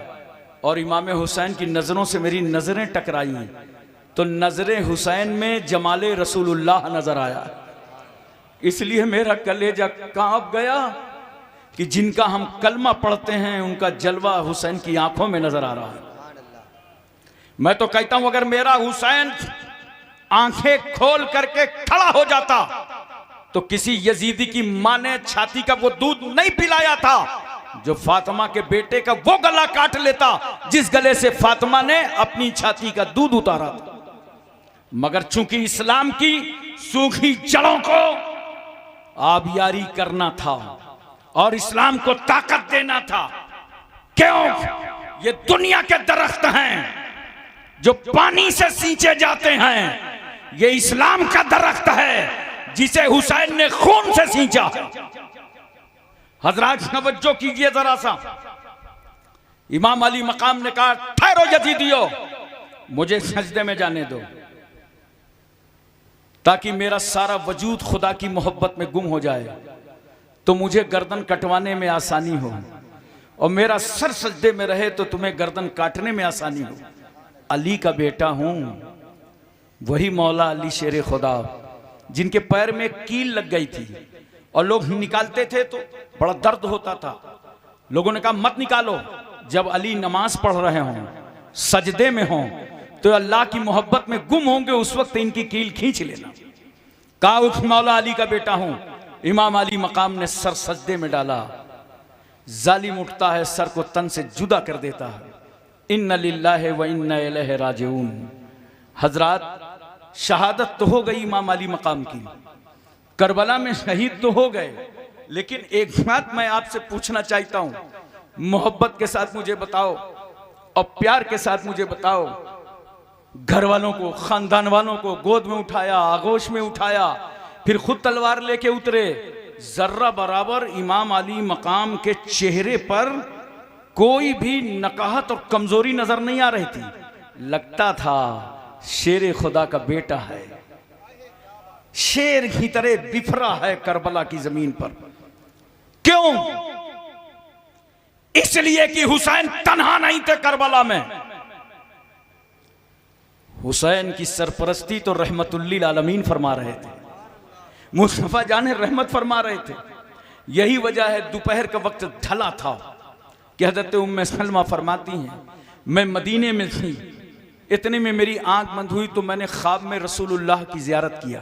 और इमाम हुसैन की नजरों से मेरी नजरें टकराई, तो नजरे हुसैन में जमाले रसूलुल्लाह नजर आया। इसलिए मेरा कलेजा कांप गया कि जिनका हम कलमा पढ़ते हैं उनका जलवा हुसैन की आंखों में नजर आ रहा है। मैं तो कहता हूं, अगर मेरा हुसैन आंखें खोल करके खड़ा हो जाता तो किसी यजीदी की मां ने छाती का वो दूध नहीं पिलाया था जो फातिमा के बेटे का वो गला काट लेता जिस गले से फातिमा ने अपनी छाती का दूध उतारा था। मगर चूंकि इस्लाम की सूखी जड़ों को आबियारी करना था और इस्लाम को ताकत देना था, क्यों? ये दुनिया के दरख्त हैं जो पानी से सींचे जाते हैं, ये इस्लाम का दरख्त है जिसे हुसैन ने खून से सींचा। हजरात तवज्जो कीजिए जरा सा। इमाम अली मकाम ने कहा, ठहरो यजीदियो, मुझे सजदे में जाने दो ताकि मेरा सारा वजूद खुदा की मोहब्बत में गुम हो जाए, तो मुझे गर्दन कटवाने में आसानी हो, और मेरा सर सजदे में रहे तो तुम्हें गर्दन काटने में आसानी हो। अली का बेटा हूं, वही मौला अली शेर खुदा जिनके पैर में कील लग गई थी और लोग निकालते थे तो बड़ा दर्द होता था। लोगों ने कहा, मत निकालो, जब अली नमाज पढ़ रहे हों, सजदे में हों, तो अल्लाह की मोहब्बत में गुम होंगे, उस वक्त इनकी कील खींच लेना। कहा, उस मौला अली का बेटा हूं। इमाम अली मकाम ने सर सजदे में डाला। जालिम उठता है, सर को तन से जुदा कर देता है। इन्ना लिल्लाहि व इन्ना इलैहि राजिऊन। हजरात, शहादत तो हो गई इमाम अली मकाम की, करबला में शहीद तो हो गए, लेकिन एक बात मैं आपसे पूछना चाहता हूं, मोहब्बत के साथ मुझे बताओ और प्यार के साथ मुझे बताओ, घर वालों को, खानदान वालों को गोद में उठाया, आगोश में उठाया, फिर खुद तलवार लेके उतरे, जर्रा बराबर इमाम अली मकाम के चेहरे पर कोई भी नकाहत और कमजोरी नजर नहीं आ रही थी। लगता था शेर खुदा का बेटा है, शेर की तरह बिफरा है करबला की जमीन पर। क्यों? इसलिए कि हुसैन तन्हा नहीं थे करबला में। हुसैन की सरपरस्ती तो रहमतुल्लिल आलमीन फरमा रहे थे, मुस्तफा जाने रहमत फरमा रहे थे। यही वजह है दोपहर का वक्त ढला था कि हज़रत उम्मे सलमा फरमाती हैं, मैं मदीने में थी, इतने में मेरी आंख बंद हुई तो मैंने ख्वाब में रसूलुल्लाह की ज़ियारत किया।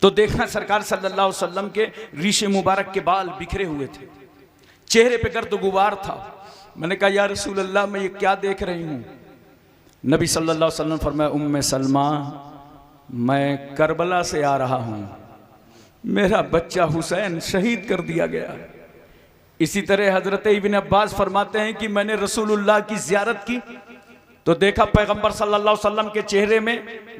तो देखा सरकार सल्लल्लाहु अलैहि वसल्लम के रीशे मुबारक के बाल बिखरे हुए थे, चेहरे पे गर्द गुबार था। मैंने कहा या रसूल अल्लाह मैं ये क्या देख रही हूँ? नबी सल्लल्लाहु अलैहि वसल्लम फरमाया उम्मे सलमा मैं करबला से आ रहा हूँ, मेरा बच्चा हुसैन शहीद कर दिया गया। इसी तरह हजरत इब्न अब्बास फरमाते हैं कि मैंने रसूलुल्लाह की ज़ियारत की तो देखा पैगंबर सल्लल्लाहु अलैहि वसल्लम के चेहरे में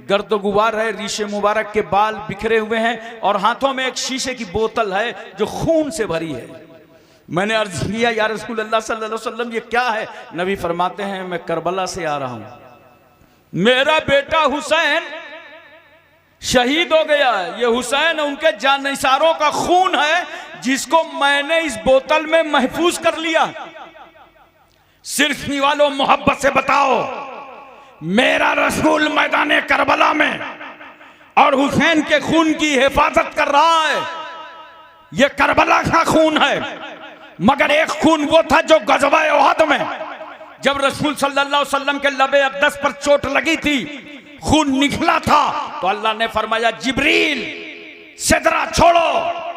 गर्द गुबार है, रीशे मुबारक के बाल बिखरे हुए हैं और हाथों में एक शीशे की बोतल है जो खून से भरी है। मैंने अर्ज किया या रसूल अल्लाह सल्लल्लाहु अलैहि वसल्लम ये क्या है? नबी फरमाते हैं मैं करबला से आ रहा हूं, मेरा बेटा हुसैन शहीद हो गया है। ये हुसैन उनके जानिसारों का खून है जिसको मैंने इस बोतल में महफूज कर लिया। सिर्फ वालों मोहब्बत से बताओ, मेरा रसूल मैदान करबला में और हुसैन के खून की हिफाजत कर रहा है। ये करबला का खून है, मगर एक खून वो था जो गज़वा उहद में जब रसूल सल्लल्लाहु अलैहि वसल्लम के लबे अक़दस पर चोट लगी थी, खून निकला था तो अल्लाह ने फरमाया जिब्रील सिदरा छोड़ो,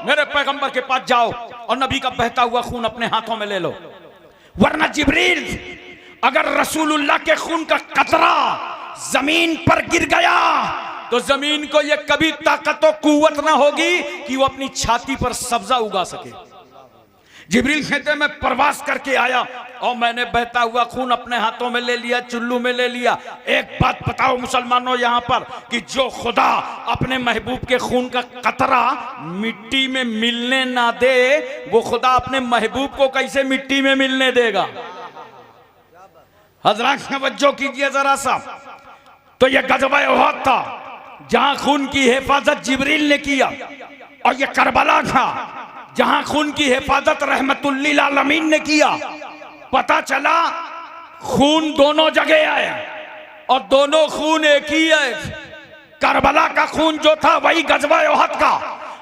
मेरे पैगंबर के पास जाओ और नबी का बहता हुआ खून अपने हाथों में ले लो। वरना जिब्रील अगर रसूलुल्लाह के खून का कतरा जमीन पर गिर गया तो जमीन को यह कभी ताकत और कुव्वत ना होगी कि वो अपनी छाती पर सब्जा उगा सके। जिब्रील कहते मैं प्रवास करके आया और मैंने बहता हुआ खून अपने हाथों में ले लिया, चुल्लू में ले लिया। एक बात बताओ मुसलमानों यहां पर कि जो खुदा अपने महबूब के खून का कतरा मिट्टी में मिलने ना दे, वो खुदा अपने महबूब को कैसे मिट्टी में मिलने देगा? हजरत तवज्जो कीजिए जरा सा। तो यह गज़वा उहद था जहां खून की हिफाजत जिब्रील ने किया, और यह करबला था जहां खून की हिफाजत रहमतुल्लिल आलमीन ने किया। पता चला खून दोनों जगह आया और दोनों खून एक ही है। करबला का खून जो था वही गज़वा उहद का,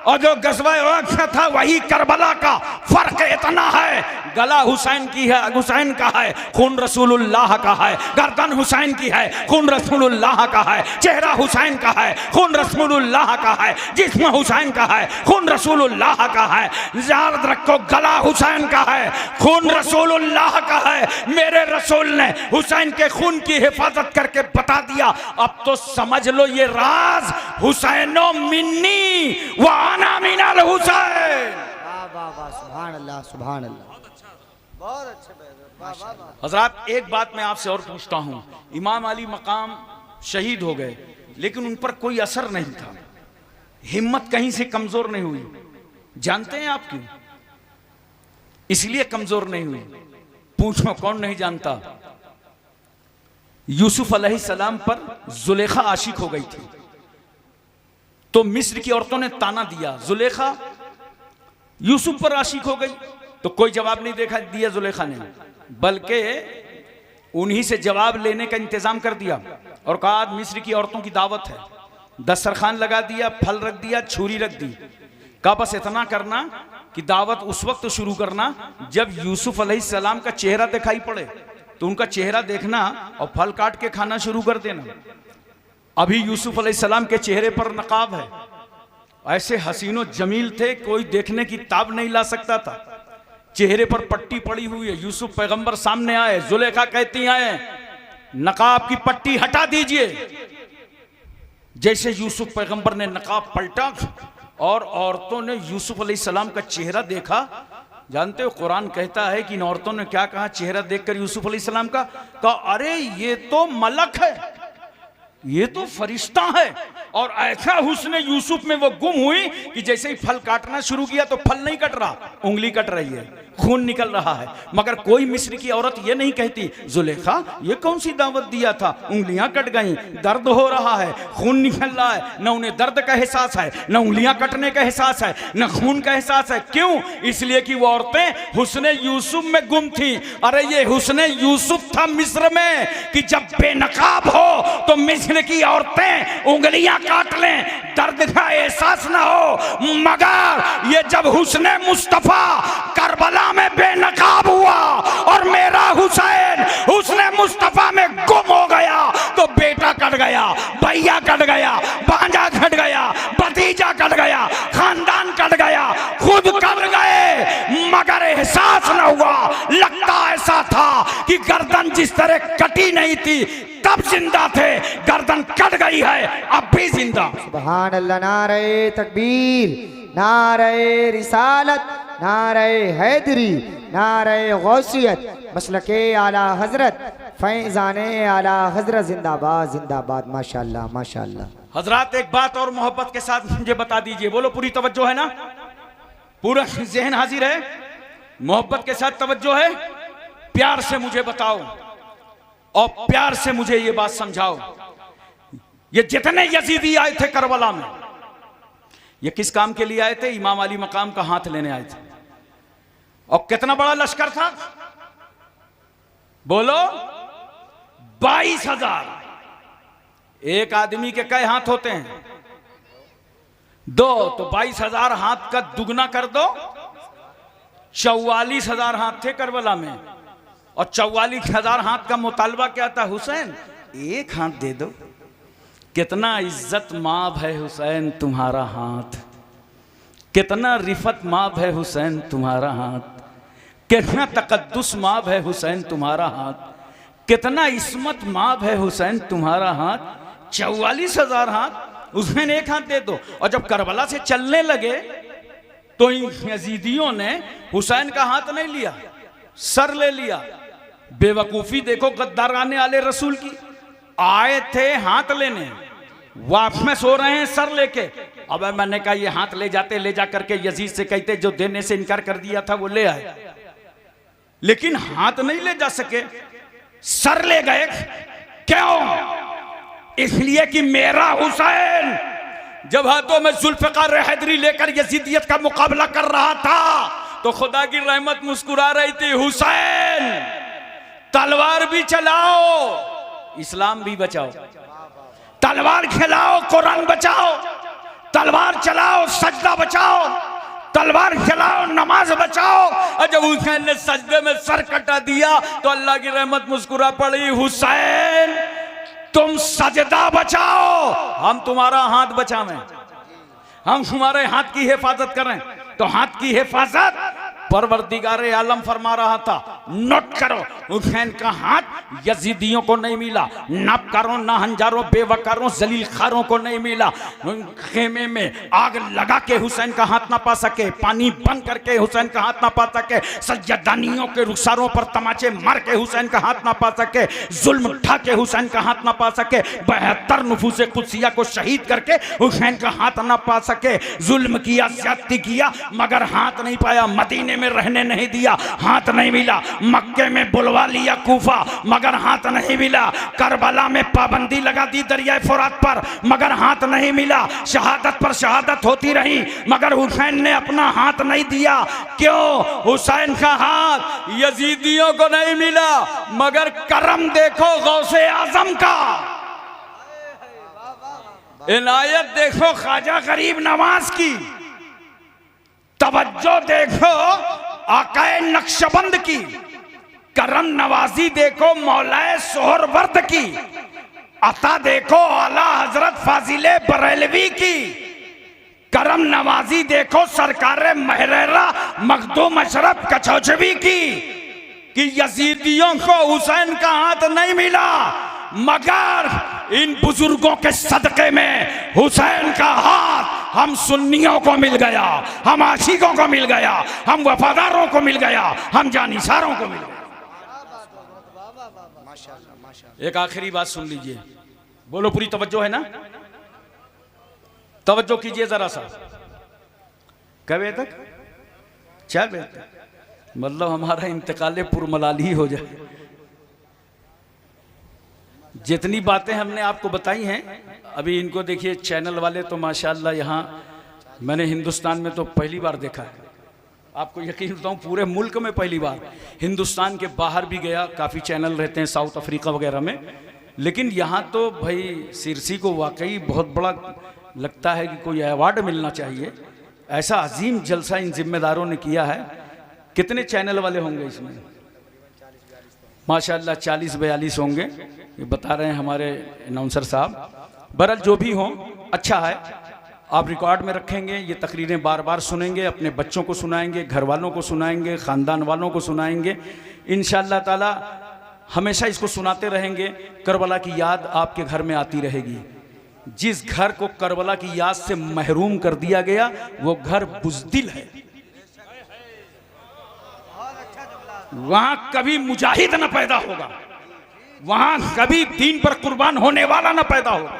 और जो गज़वा उहद का था वही करबला का। फर्क इतना है, गला हुसैन की है, हुसैन का है, खून रसूलुल्लाह का है। गर्दन हुसैन की है, खून रसूलुल्लाह का है। चेहरा हुसैन का है, खून रसूलुल्लाह का है। जिस्म हुसैन का है, खून रसूलुल्लाह का है। याद रखो गला हुसैन का है, खून रसूलुल्लाह का है। मेरे रसूल ने हुसैन के खून की हिफाजत करके बता दिया। अब तो समझ लो ये राज हुसैनो मिन्नी व अना मिनल हुसैन। वाह वाह सुभान अल्लाह सुभान अल्लाह। बहुत अच्छे हजरात एक बात मैं आपसे और पूछता हूं, इमाम अली मकाम शहीद हो गए लेकिन उन पर कोई असर नहीं था, हिम्मत कहीं से कमजोर नहीं हुई। जानते हैं आप क्यों इसलिए कमजोर नहीं हुई? पूछो कौन नहीं जानता? यूसुफ अलैहिस्सलाम पर जुलेखा आशिक हो गई थी तो मिस्र की औरतों ने ताना दिया, जुलेखा यूसुफ पर आशिक हो गई। तो कोई जवाब नहीं दिया जुलेखा ने, बल्कि उन्हीं से जवाब लेने का इंतजाम कर दिया और कहा मिस्र की औरतों की दावत है। दस्तरखान लगा दिया, फल रख दिया, छुरी रख दी। कहा बस इतना करना कि दावत उस वक्त शुरू करना जब यूसुफ अलैहिस्सलाम का चेहरा दिखाई पड़े तो उनका चेहरा देखना और फल काट के खाना शुरू कर देना। अभी यूसुफ अलैहिस्सलाम के चेहरे पर नकाब है, ऐसे हसीनो जमील थे कोई देखने की ताब नहीं ला सकता था। चेहरे पर पट्टी पड़ी हुई है। यूसुफ पैगंबर सामने आए, जुलेखा कहती आए नकाब की पट्टी हटा दीजिए। जैसे यूसुफ पैगंबर ने नकाब पलटा और औरतों ने यूसुफ अलैहिस्सलाम का चेहरा देखा। जानते हो कुरान कहता है कि इन औरतों ने क्या कहा चेहरा देखकर यूसुफ अलैहिस्सलाम का? कहा अरे ये तो मलक है, ये तो फरिश्ता है। और ऐसा हुस्न यूसुफ में वो गुम हुई कि जैसे ही फल काटना शुरू किया तो फल नहीं कट रहा, उंगली कट रही है, खून निकल रहा है। मगर कोई मिस्र की औरत ये नहीं कहती जुलेखा ये कौन सी दावत दिया था, उंगलियां कट गई, दर्द हो रहा है, खून निकल रहा है। न उन्हें दर्द का एहसास है, न उंगलियां कटने का एहसास है, न खून का एहसास है। क्यों? इसलिए कि वो औरतें हुस्न यूसुफ में गुम थी। अरे ये हुस्न यूसुफ था मिस्र में कि जब बेनकाब हो तो मिस्र की औरतें उंगलियां काट लें, दर्द का एहसास ना हो। मगर ये जब हुस्न मुस्तफा करबला में बेनकाब हुआ और मेरा हुसैन हुस्न मुस्तफा में गुम हो गया तो बेटा कट गया, भैया कट गया, भांजा कट गया, भतीजा कट ऐसा था कि गर्दन जिस तरह कटी नहीं थी तब जिंदा थे, गर्दन कट गई है अब भी जिंदा। सुभान अल्लाह। नारे तकबीर, नारे रिसालत, नारे हैदरी, नारे गौसियत, मसलके आला हजरत, फैजाने आला हजरत, जिंदाबाद जिंदाबाद। माशाल्लाह माशाल्लाह। हजरात एक बात और मोहब्बत के साथ मुझे बता दीजिए, बोलो पूरी तवज्जो है ना, पूरा जहन हाजिर है, मोहब्बत के साथ तवज्जो है, प्यार से मुझे बताओ और प्यार से मुझे ये बात समझाओ, ये जितने यजीदी आए थे करबला में, ये किस काम के लिए आए थे? इमाम अली मकाम का हाथ लेने आए थे। और कितना बड़ा लश्कर था, बोलो 22,000। एक आदमी के कई हाथ होते हैं? 2, तो 22,000 हाथ का दुगना कर दो, 44,000 हाथ थे करबला में। और 44,000 हाथ का मुतालबा क्या था? हुसैन एक हाथ दे दो। कितना इज्जत माब है हुसैन तुम्हारा हाथ, कितना रिफत माब है हुसैन तुम्हारा हाथ, कितना तकद्दुस माब है हुसैन तुम्हारा हाथ, कितना इस्मत माब है हुसैन तुम्हारा हाथ। 44,000 हाथ, हुसैन एक हाथ दे दो। और जब करबला से चलने लगे तो इन यजीदियों ने हुसैन का हाथ नहीं लिया, सर ले लिया। बेवकूफी देखो गद्दाराने आले रसूल की, आए थे हाथ लेने, वापस हो रहे हैं सर लेके। अब मैंने कहा ये हाथ ले जाते, ले जा करके यजीद से कहते, जो देने से इनकार कर दिया था वो ले आए, लेकिन हाथ नहीं ले जा सके, सर ले गए। क्यों? इसलिए कि मेरा हुसैन जब हाथों में जुल्फ़िकार हैदरी लेकर यजीदियत का मुकाबला कर रहा था तो खुदा की रहमत मुस्कुरा रही थी, हुसैन तलवार भी चलाओ, इस्लाम भी बचाओ, तलवार खिलाओ, कुरान बचाओ, तलवार चलाओ, सजदा बचाओ, तलवार चलाओ, नमाज बचाओ। और जब हुसैन ने सजदे में सर कटा दिया तो अल्लाह की रहमत मुस्कुरा पड़ी, हुसैन तुम सजदा बचाओ, हम तुम्हारा हाथ बचावें, हम तुम्हारे हाथ की हिफाजत करें। तो हाथ की हिफाजत परवरदिगारे आलम फरमा रहा था। नोट करो, हुसैन का हाथ यजीदियों को नहीं मिला, नापकारों, नाहंजारों, बेवकारों, जलील खारों को नहीं मिला। खेमे में आग लगा के हुसैन का हाथ ना पा सके, पानी बंद करके हुसैन का हाथ ना पा सके, सज्जदानियों के रुखसारों पर तमाचे मार के हुसैन का हाथ ना पा सके, जुल्म उठा के हुसैन का हाथ ना पा सके, 72 नुफूसे कुदसिया को शहीद करके हुसैन का हाथ ना पा सके, जुल्म किया, ज्यादती किया, मगर हाथ नहीं पाया। मदीने में रहने नहीं दिया, हाथ नहीं मिला। मक्के में बुलवा लिया कूफा, मगर हाथ नहीं मिला। करबला में पाबंदी लगा दी दरियाए फुरात पर, मगर हाथ नहीं मिला। शहादत पर शहादत होती रही, मगर हुसैन ने अपना हाथ नहीं दिया। क्यों? हुसैन का हाथ यजीदियों को नहीं मिला, मगर करम देखो गौसे आजम का, इनायत देखो ख्वाजा गरीब नवाज की, तवज्जो देखो आकाए नक्शबंद की, करम नवाजी देखो मौलाए सोहरवर्द की, अता देखो आला हजरत फाजिले बरेलवी की, करम नवाजी देखो सरकार महरेरा मखदूम अशरफ कचौचवी की, कि यजीदियों को हुसैन का हाथ नहीं मिला, मगर इन बुजुर्गों के सदके में हुसैन का हाथ हम सुन्नियों को मिल गया, हम आशिकों को मिल गया, हम वफादारों को मिल गया, हम जानिसारों को मिल गया। एक आखिरी बात सुन लीजिए, बोलो पूरी तवज्जो है ना, तवज्जो कीजिए जरा सा। कै बजे तक? 4 बजे तक, मतलब हमारा इंतकाल पुरमलाली हो जाए। जितनी बातें हमने आपको बताई हैं, अभी इनको देखिए चैनल वाले तो माशाल्लाह, यहाँ मैंने हिंदुस्तान में तो पहली बार देखा है, आपको यकीन बताऊँ पूरे मुल्क में पहली बार। हिंदुस्तान के बाहर भी गया, काफ़ी चैनल रहते हैं साउथ अफ्रीका वगैरह में, लेकिन यहाँ तो भाई सिरसी को वाकई बहुत बड़ा लगता है कि कोई अवार्ड मिलना चाहिए। ऐसा अजीम जलसा इन जिम्मेदारों ने किया है। कितने चैनल वाले होंगे इसमें? माशाल्लाह 40-42 होंगे, ये बता रहे हैं हमारे अनाउंसर साहब। बहरहाल जो भी हो अच्छा है, आप रिकॉर्ड में रखेंगे, ये तकरीरें बार बार सुनेंगे, अपने बच्चों को सुनाएंगे, घर वालों को सुनाएंगे, ख़ानदान वालों को सुनाएंगे। इंशाअल्लाह ताला हमेशा इसको सुनाते रहेंगे। करबला की याद आपके घर में आती रहेगी। जिस घर को करबला की याद से महरूम कर दिया गया वो घर बुज़दिल है। वहां कभी मुजाहिद न पैदा होगा, वहां कभी दीन पर कुर्बान होने वाला न पैदा होगा।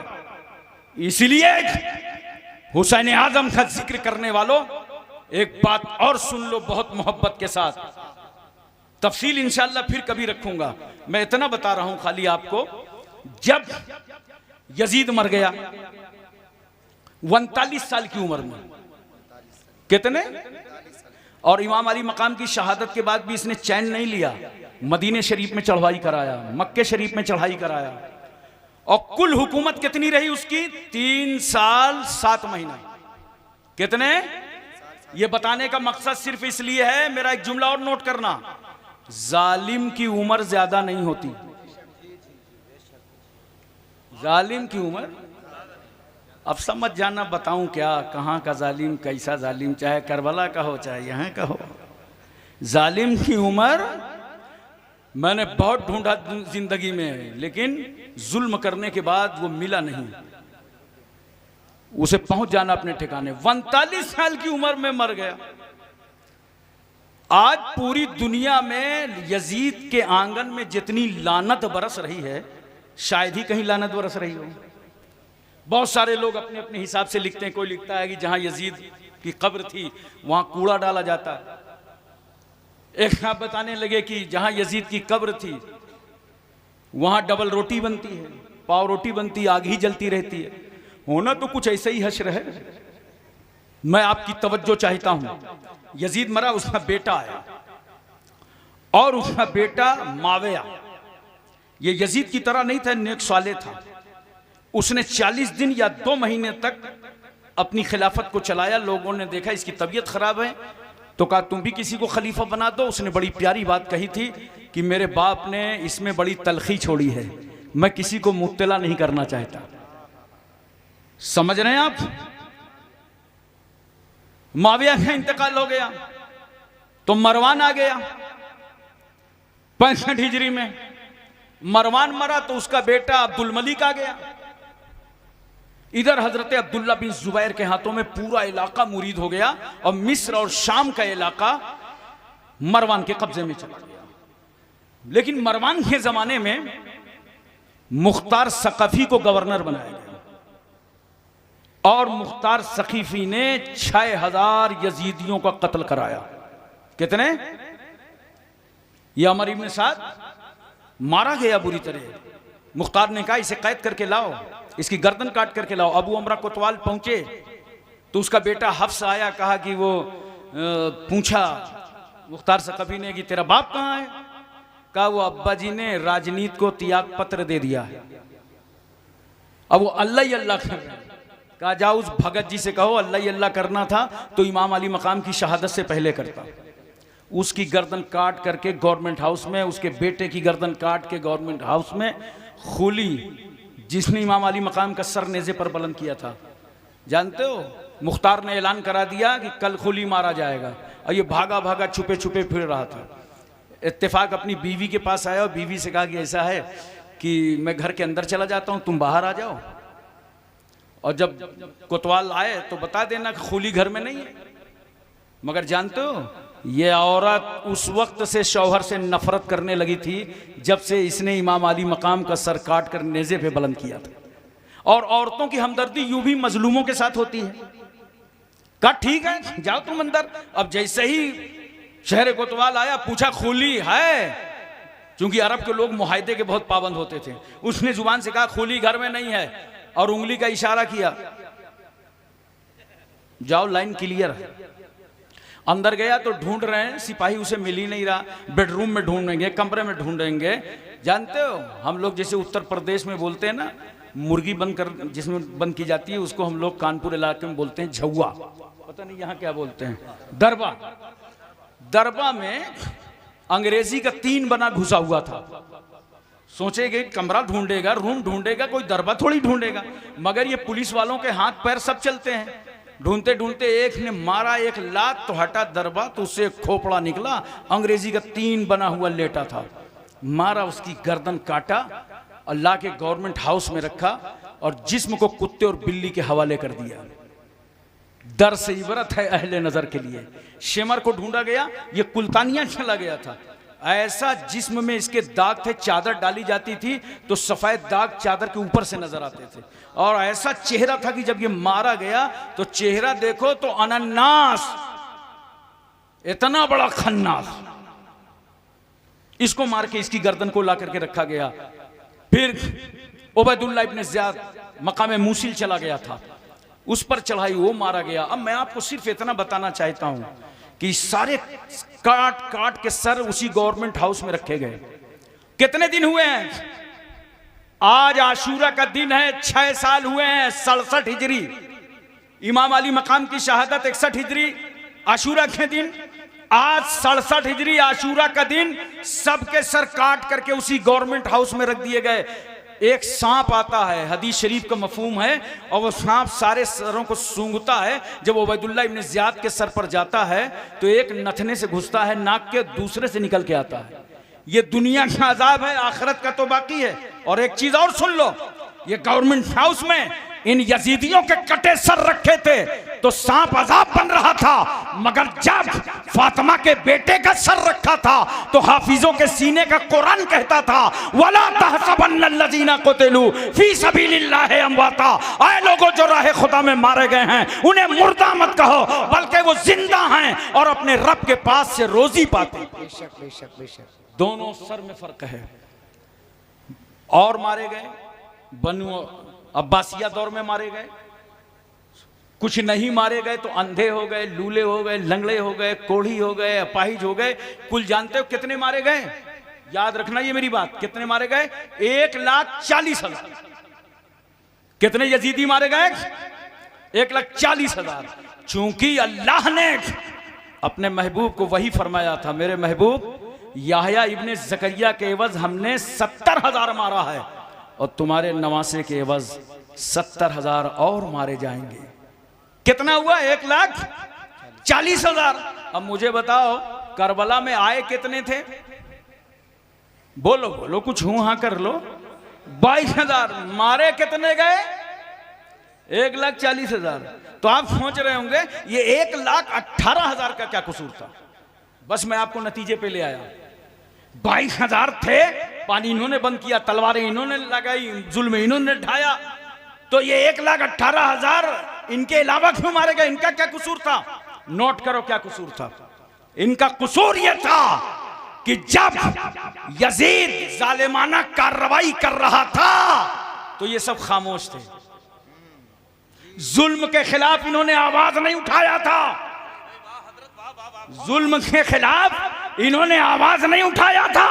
इसलिए हुसैन आजम का जिक्र करने वालों एक बात और सुन लो बहुत मोहब्बत के साथ। तफसील इंशाअल्लाह फिर कभी रखूंगा। मैं इतना बता रहा हूं खाली आपको, जब यजीद मर गया 39 साल की उम्र में, कितने, और इमाम अली मकाम की शहादत के बाद भी इसने चैन नहीं लिया। मदीने शरीफ में चढ़ाई कराया, मक्के शरीफ में चढ़ाई कराया, और कुल हुकूमत कितनी रही उसकी? 3 साल 7 महीना। कितने? ये बताने का मकसद सिर्फ इसलिए है, मेरा एक जुमला और नोट करना, जालिम की उम्र ज्यादा नहीं होती। जालिम की उम्र, अब समझ जाना बताऊं क्या, कहां का जालिम, कैसा जालिम, चाहे करबला का हो चाहे यहां का हो। जालिम की उम्र मैंने बहुत ढूंढा जिंदगी में, लेकिन जुल्म करने के बाद वो मिला नहीं। उसे पहुंच जाना अपने ठिकाने। 39 साल की उम्र में मर गया। आज पूरी दुनिया में यजीद के आंगन में जितनी लानत बरस रही है, शायद ही कहीं लानत बरस रही हो। बहुत सारे लोग अपने अपने हिसाब से लिखते हैं। कोई लिखता है कि जहां यजीद की कब्र थी वहां कूड़ा डाला जाता है। एक आप बताने लगे कि जहां यजीद की कब्र थी वहां डबल रोटी बनती है, पाव रोटी बनती है, आग ही जलती रहती है। होना तो कुछ ऐसे ही हश्र है। मैं आपकी तवज्जो चाहता हूं। यजीद मरा, उसका बेटा आया, और उसका बेटा माविया, ये यजीद की तरह नहीं था, नेक साले था। उसने 40 दिन या 2 महीने तक अपनी खिलाफत को चलाया। लोगों ने देखा इसकी तबीयत खराब है तो कहा तुम भी किसी को खलीफा बना दो। उसने बड़ी प्यारी बात कही थी कि मेरे बाप ने इसमें बड़ी तलखी छोड़ी है, मैं किसी को मुब्तला नहीं करना चाहता। समझ रहे हैं आप? माविया का इंतकाल हो गया तो मरवान आ गया 65 हिजरी में। मरवान मरा तो उसका बेटा अब्दुल मलिक आ गया। इधर हजरत अब्दुल्ला बिन जुबैर के हाथों में पूरा इलाका मुरीद हो गया और मिस्र और शाम का इलाका मरवान के कब्जे में चला गया। लेकिन मरवान के जमाने में मुख्तार सक़फ़ी को गवर्नर बनाया गया और मुख्तार सक़फ़ी ने 6000 यजीदियों का कत्ल कराया। कितने? यह अमर इब्न साद मारा गया बुरी तरह। मुख्तार ने कहा इसे कैद करके लाओ, इसकी गर्दन काट करके लाओ। अबू अमरा कोतवाल पहुंचे तो उसका बेटा हफ्स आया, कहा कि वो पूछा मुख्तार सक़फ़ी ने कि तेरा बाप कहाँ है? कहा वो अब्बा जी ने राजनीति को त्याग पत्र दे दिया है, अब वो अल्लाह ही अल्लाह कर रहे हैं। कहा जाओ उस भगत जी से कहो अल्लाह ही अल्लाह करना था तो इमाम अली मकाम की शहादत से पहले करता। उसकी गर्दन काट करके गवर्नमेंट हाउस में, उसके बेटे की गर्दन काट के गवर्नमेंट हाउस में खुली, जिसने इमाम अली मकाम का सर नेज़े पर बुलंद किया था। जानते हो, मुख्तार ने ऐलान करा दिया कि कल खुली मारा जाएगा, और ये भागा भागा छुपे छुपे फिर रहा था। इत्तेफाक अपनी बीवी के पास आया और बीवी से कहा कि ऐसा है कि मैं घर के अंदर चला जाता हूँ, तुम बाहर आ जाओ, और जब कोतवाल आए तो बता देना कि खुली घर में नहीं है। मगर जानते हो, ये औरत उस वक्त से शौहर से नफरत करने लगी थी जब से इसने इमाम अली मकाम का सर काट कर नेज़े पे बुलंद किया था। और औरतों की हमदर्दी यूं भी मजलूमों के साथ होती है। कहा ठीक है जाओ तुम अंदर। अब जैसे ही शहर कोतवाल आया, पूछा खुली है, क्योंकि अरब के लोग मुआहदे के बहुत पाबंद होते थे। उसने जुबान से कहा खुली घर में नहीं है, और उंगली का इशारा किया, जाओ लाइन क्लियर है। अंदर गया तो ढूंढ रहे हैं, सिपाही उसे मिल ही नहीं रहा। बेडरूम में ढूंढेंगे, कमरे में ढूंढेंगे। जानते हो, हम लोग जैसे उत्तर प्रदेश में बोलते हैं ना, मुर्गी बंद कर जिसमें बंद की जाती है उसको हम लोग कानपुर इलाके में बोलते हैं झौआ, पता नहीं यहाँ क्या बोलते हैं, दरबा। दरबा में अंग्रेजी का 3 बना घुसा हुआ था। सोचेगा कमरा ढूंढेगा, रूम ढूंढेगा, कोई दरबा थोड़ी ढूंढेगा। मगर ये पुलिस वालों के हाथ पैर सब चलते हैं। ढूंढते ढूंढते एक ने मारा एक लात तो हटा दरबा, तो उससे एक खोपड़ा निकला, अंग्रेजी का 3 बना हुआ लेटा था। मारा, उसकी गर्दन काटा और ला के गवर्नमेंट हाउस में रखा और जिस्म को कुत्ते और बिल्ली के हवाले कर दिया। दर से इबरत है अहले नजर के लिए। शेमर को ढूंढा गया, ये कुल्तानिया चला गया था। ऐसा जिस्म में इसके दाग थे, चादर डाली जाती थी तो सफेद दाग चादर के ऊपर से नजर आते थे। और ऐसा चेहरा था कि जब ये मारा गया तो चेहरा देखो तो अनन्नास, इतना बड़ा खन्नास। इसको मार के इसकी गर्दन को ला करके रखा गया। फिर उबैदुल्लाह इब्न ज़ियाद मकाम मूसिल चला गया था, उस पर चढ़ाई, वो मारा गया। अब मैं आपको सिर्फ इतना बताना चाहता हूं कि सारे काट काट के सर उसी गवर्नमेंट हाउस में रखे गए। कितने दिन हुए हैं? आज आशूरा का दिन है, 6 साल हुए हैं। 67 हिजरी इमाम अली मकाम की शहादत, 61 हिजरी आशूरा के दिन। आज 67 हिजरी आशूरा का दिन, सबके सर काट करके उसी गवर्नमेंट हाउस में रख दिए गए। एक सांप आता है, हदीस शरीफ का मफहूम है, और वो सांप सारे सरों को सूंघता है। जब उबैदुल्लाह इब्न ज़ियाद के सर पर जाता है तो एक नथने से घुसता है, नाक के दूसरे से निकल के आता है। ये दुनिया का अजाब है, आखिरत का तो बाकी है। और एक चीज और सुन लो, ये गवर्नमेंट हाउस में इन यजीदियों के कटे सर रखे थे तो सांप अजाब बन रहा था। मगर जब फातिमा के बेटे का सर रखा था तो हाफिजों के सीने का कुरान कहता था, वला तहसबन्नल्लज़ीना क़ुतिलू फी सबीलिल्लाहि अमवाता। ऐ लोगों जो राह खुदा में मारे गए हैं उन्हें मुर्दा मत कहो, बल्कि वो जिंदा हैं और अपने रब के पास से रोजी पाते। बेशक बेशक बेशक। दोनों सर में फर्क है। और मारे गए, बनु अब्बासिया दौर में मारे गए। कुछ नहीं मारे गए तो अंधे हो गए, लूले हो गए, लंगड़े हो गए, कोढ़ी हो गए, अपाहिज हो गए। कुल जानते हो कितने मारे गए? याद रखना ये मेरी बात, कितने मारे गए? 1,40,000। कितने यजीदी मारे गए? 1,40,000। चूंकि अल्लाह ने अपने महबूब को वही फरमाया था, मेरे महबूब याहया इब्ने ज़करिया के एवज हमने 70,000 मारा है और तुम्हारे नवासे के एवज 70,000 और मारे जाएंगे। कितना हुआ? 1,40,000। अब मुझे बताओ करबला में आए कितने थे? बोलो बोलो, कुछ हूं हाँ कर लो। 22,000। मारे कितने गए? 1,40,000। तो आप सोच रहे होंगे ये 1,18,000 का क्या कसूर था। बस मैं आपको नतीजे पे ले आया। 22,000 थे, पानी इन्होंने बंद किया, तलवारें इन्होंने लगाई, जुल्म इन्होंने ढाया, तो ये 1,18,000 इनके अलावा क्यों मारे गए? इनका क्या कसूर था? नोट करो क्या कसूर था। इनका कसूर यह था कि जब यजीद जालिमाना कार्रवाई कर रहा था तो ये सब खामोश थे। जुल्म के खिलाफ इन्होंने आवाज नहीं उठाया था। जुल्म के खिलाफ इन्होंने आवाज नहीं उठाया था।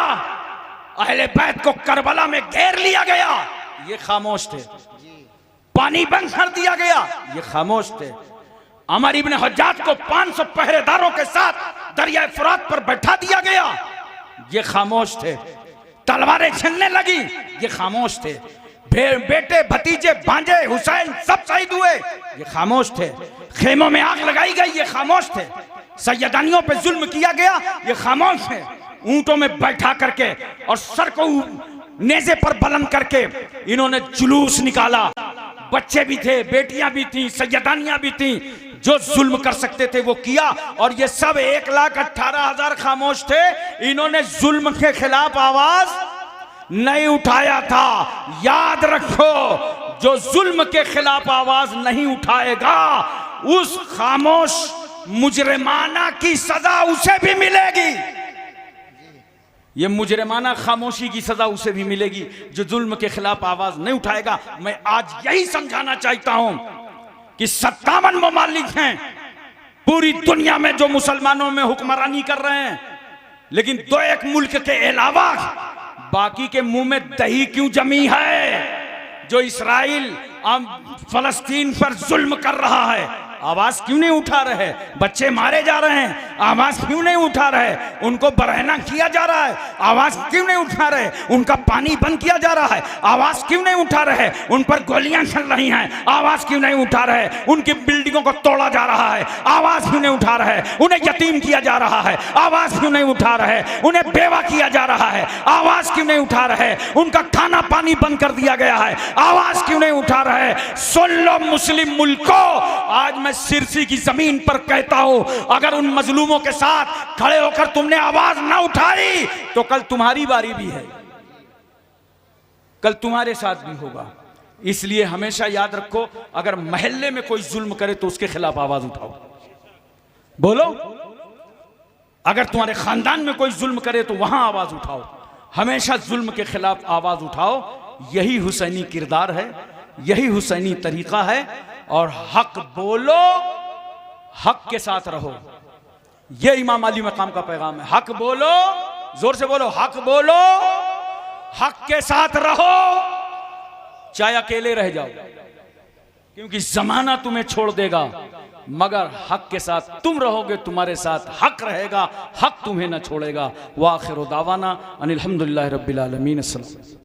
अहले बैत को करबला में घेर लिया गया, ये खामोश थे। पानी बंद कर दिया गया, ये खामोश थे। अमर इब्न हज्जाज को 500 पहरेदारों के साथ दरिया फुरात पर बैठा दिया गया, ये खामोश थे। तलवारें चलने लगी, ये खामोश थे। बेटे भतीजे भांजे हुसैन सब शहीद हुए, ये खामोश थे। खेमों में आग लगाई गई, ये खामोश थे। सैयदानियों पे जुल्म किया गया, ये खामोश थे। ऊंटों में बैठा करके और सर को नेज़े पर बुलंद करके इन्होंने जुलूस निकाला। बच्चे भी थे, बेटियां भी थी, सैयदानियां भी थी। जो जुल्म कर सकते थे वो किया। और ये सब 1,18,000 खामोश थे। इन्होंने जुल्म के खिलाफ आवाज नहीं उठाया था। याद रखो, जो जुल्म के खिलाफ आवाज नहीं उठाएगा उस खामोश मुजरिमाना की सजा उसे भी मिलेगी। ये मुजरिमाना खामोशी की सजा उसे भी मिलेगी जो जुल्म के खिलाफ आवाज नहीं उठाएगा। मैं आज यही समझाना चाहता हूं कि 57 ममालिक हैं पूरी दुनिया में जो मुसलमानों में हुक्मरानी कर रहे हैं, लेकिन 2-1 मुल्क के अलावा बाकी के मुंह में दही क्यों जमी है? जो इस्राइल फलस्तीन पर जुल्म कर रहा है, आवाज क्यों नहीं उठा रहे? बच्चे मारे जा रहे हैं, आवाज क्यों नहीं उठा रहे? उनको बरहना किया जा रहा है, आवाज क्यों नहीं उठा रहे? उनका पानी बंद किया जा रहा है, आवाज क्यों नहीं उठा रहे? उन पर गोलियां चल रही हैं, आवाज क्यों नहीं उठा रहे? उनकी बिल्डिंगों को तोड़ा जा रहा है, आवाज क्यों नहीं उठा रहे? उन्हें यतीम किया जा रहा है, आवाज क्यों नहीं उठा रहे? उन्हें बेवा किया जा रहा है, आवाज क्यों नहीं उठा रहे? उनका खाना पानी बंद कर दिया गया है, आवाज क्यों नहीं उठा रहे? सुन लो मुस्लिम मुल्कों, आज मैं सिरसी की जमीन पर कहता हूं, अगर उन मजलूमों के साथ खड़े होकर तुमने आवाज ना उठाई तो कल तुम्हारी बारी भी है, कल तुम्हारे साथ भी होगा। इसलिए हमेशा याद रखो, अगर मोहल्ले में कोई जुल्म करे तो उसके खिलाफ आवाज उठाओ, बोलो। अगर तुम्हारे खानदान में कोई जुल्म करे तो वहां आवाज उठाओ, हमेशा जुल्म के खिलाफ आवाज उठाओ। यही हुसैनी किरदार है, यही हुसैनी तरीका है। और हक बोलो, हक के साथ रहो, यह इमाम अली मकाम का पैगाम है। हक बोलो, जोर से बोलो, हक बोलो, हक के साथ रहो, चाहे अकेले रह जाओ, क्योंकि जमाना तुम्हें छोड़ देगा, मगर हक के साथ तुम रहोगे, तुम्हारे साथ हक रहेगा, हक तुम्हें न छोड़ेगा। व आखिर दावाना अनिल हम्दुलिल्लाहि रब्बिल आलमीन। अस्सलाम।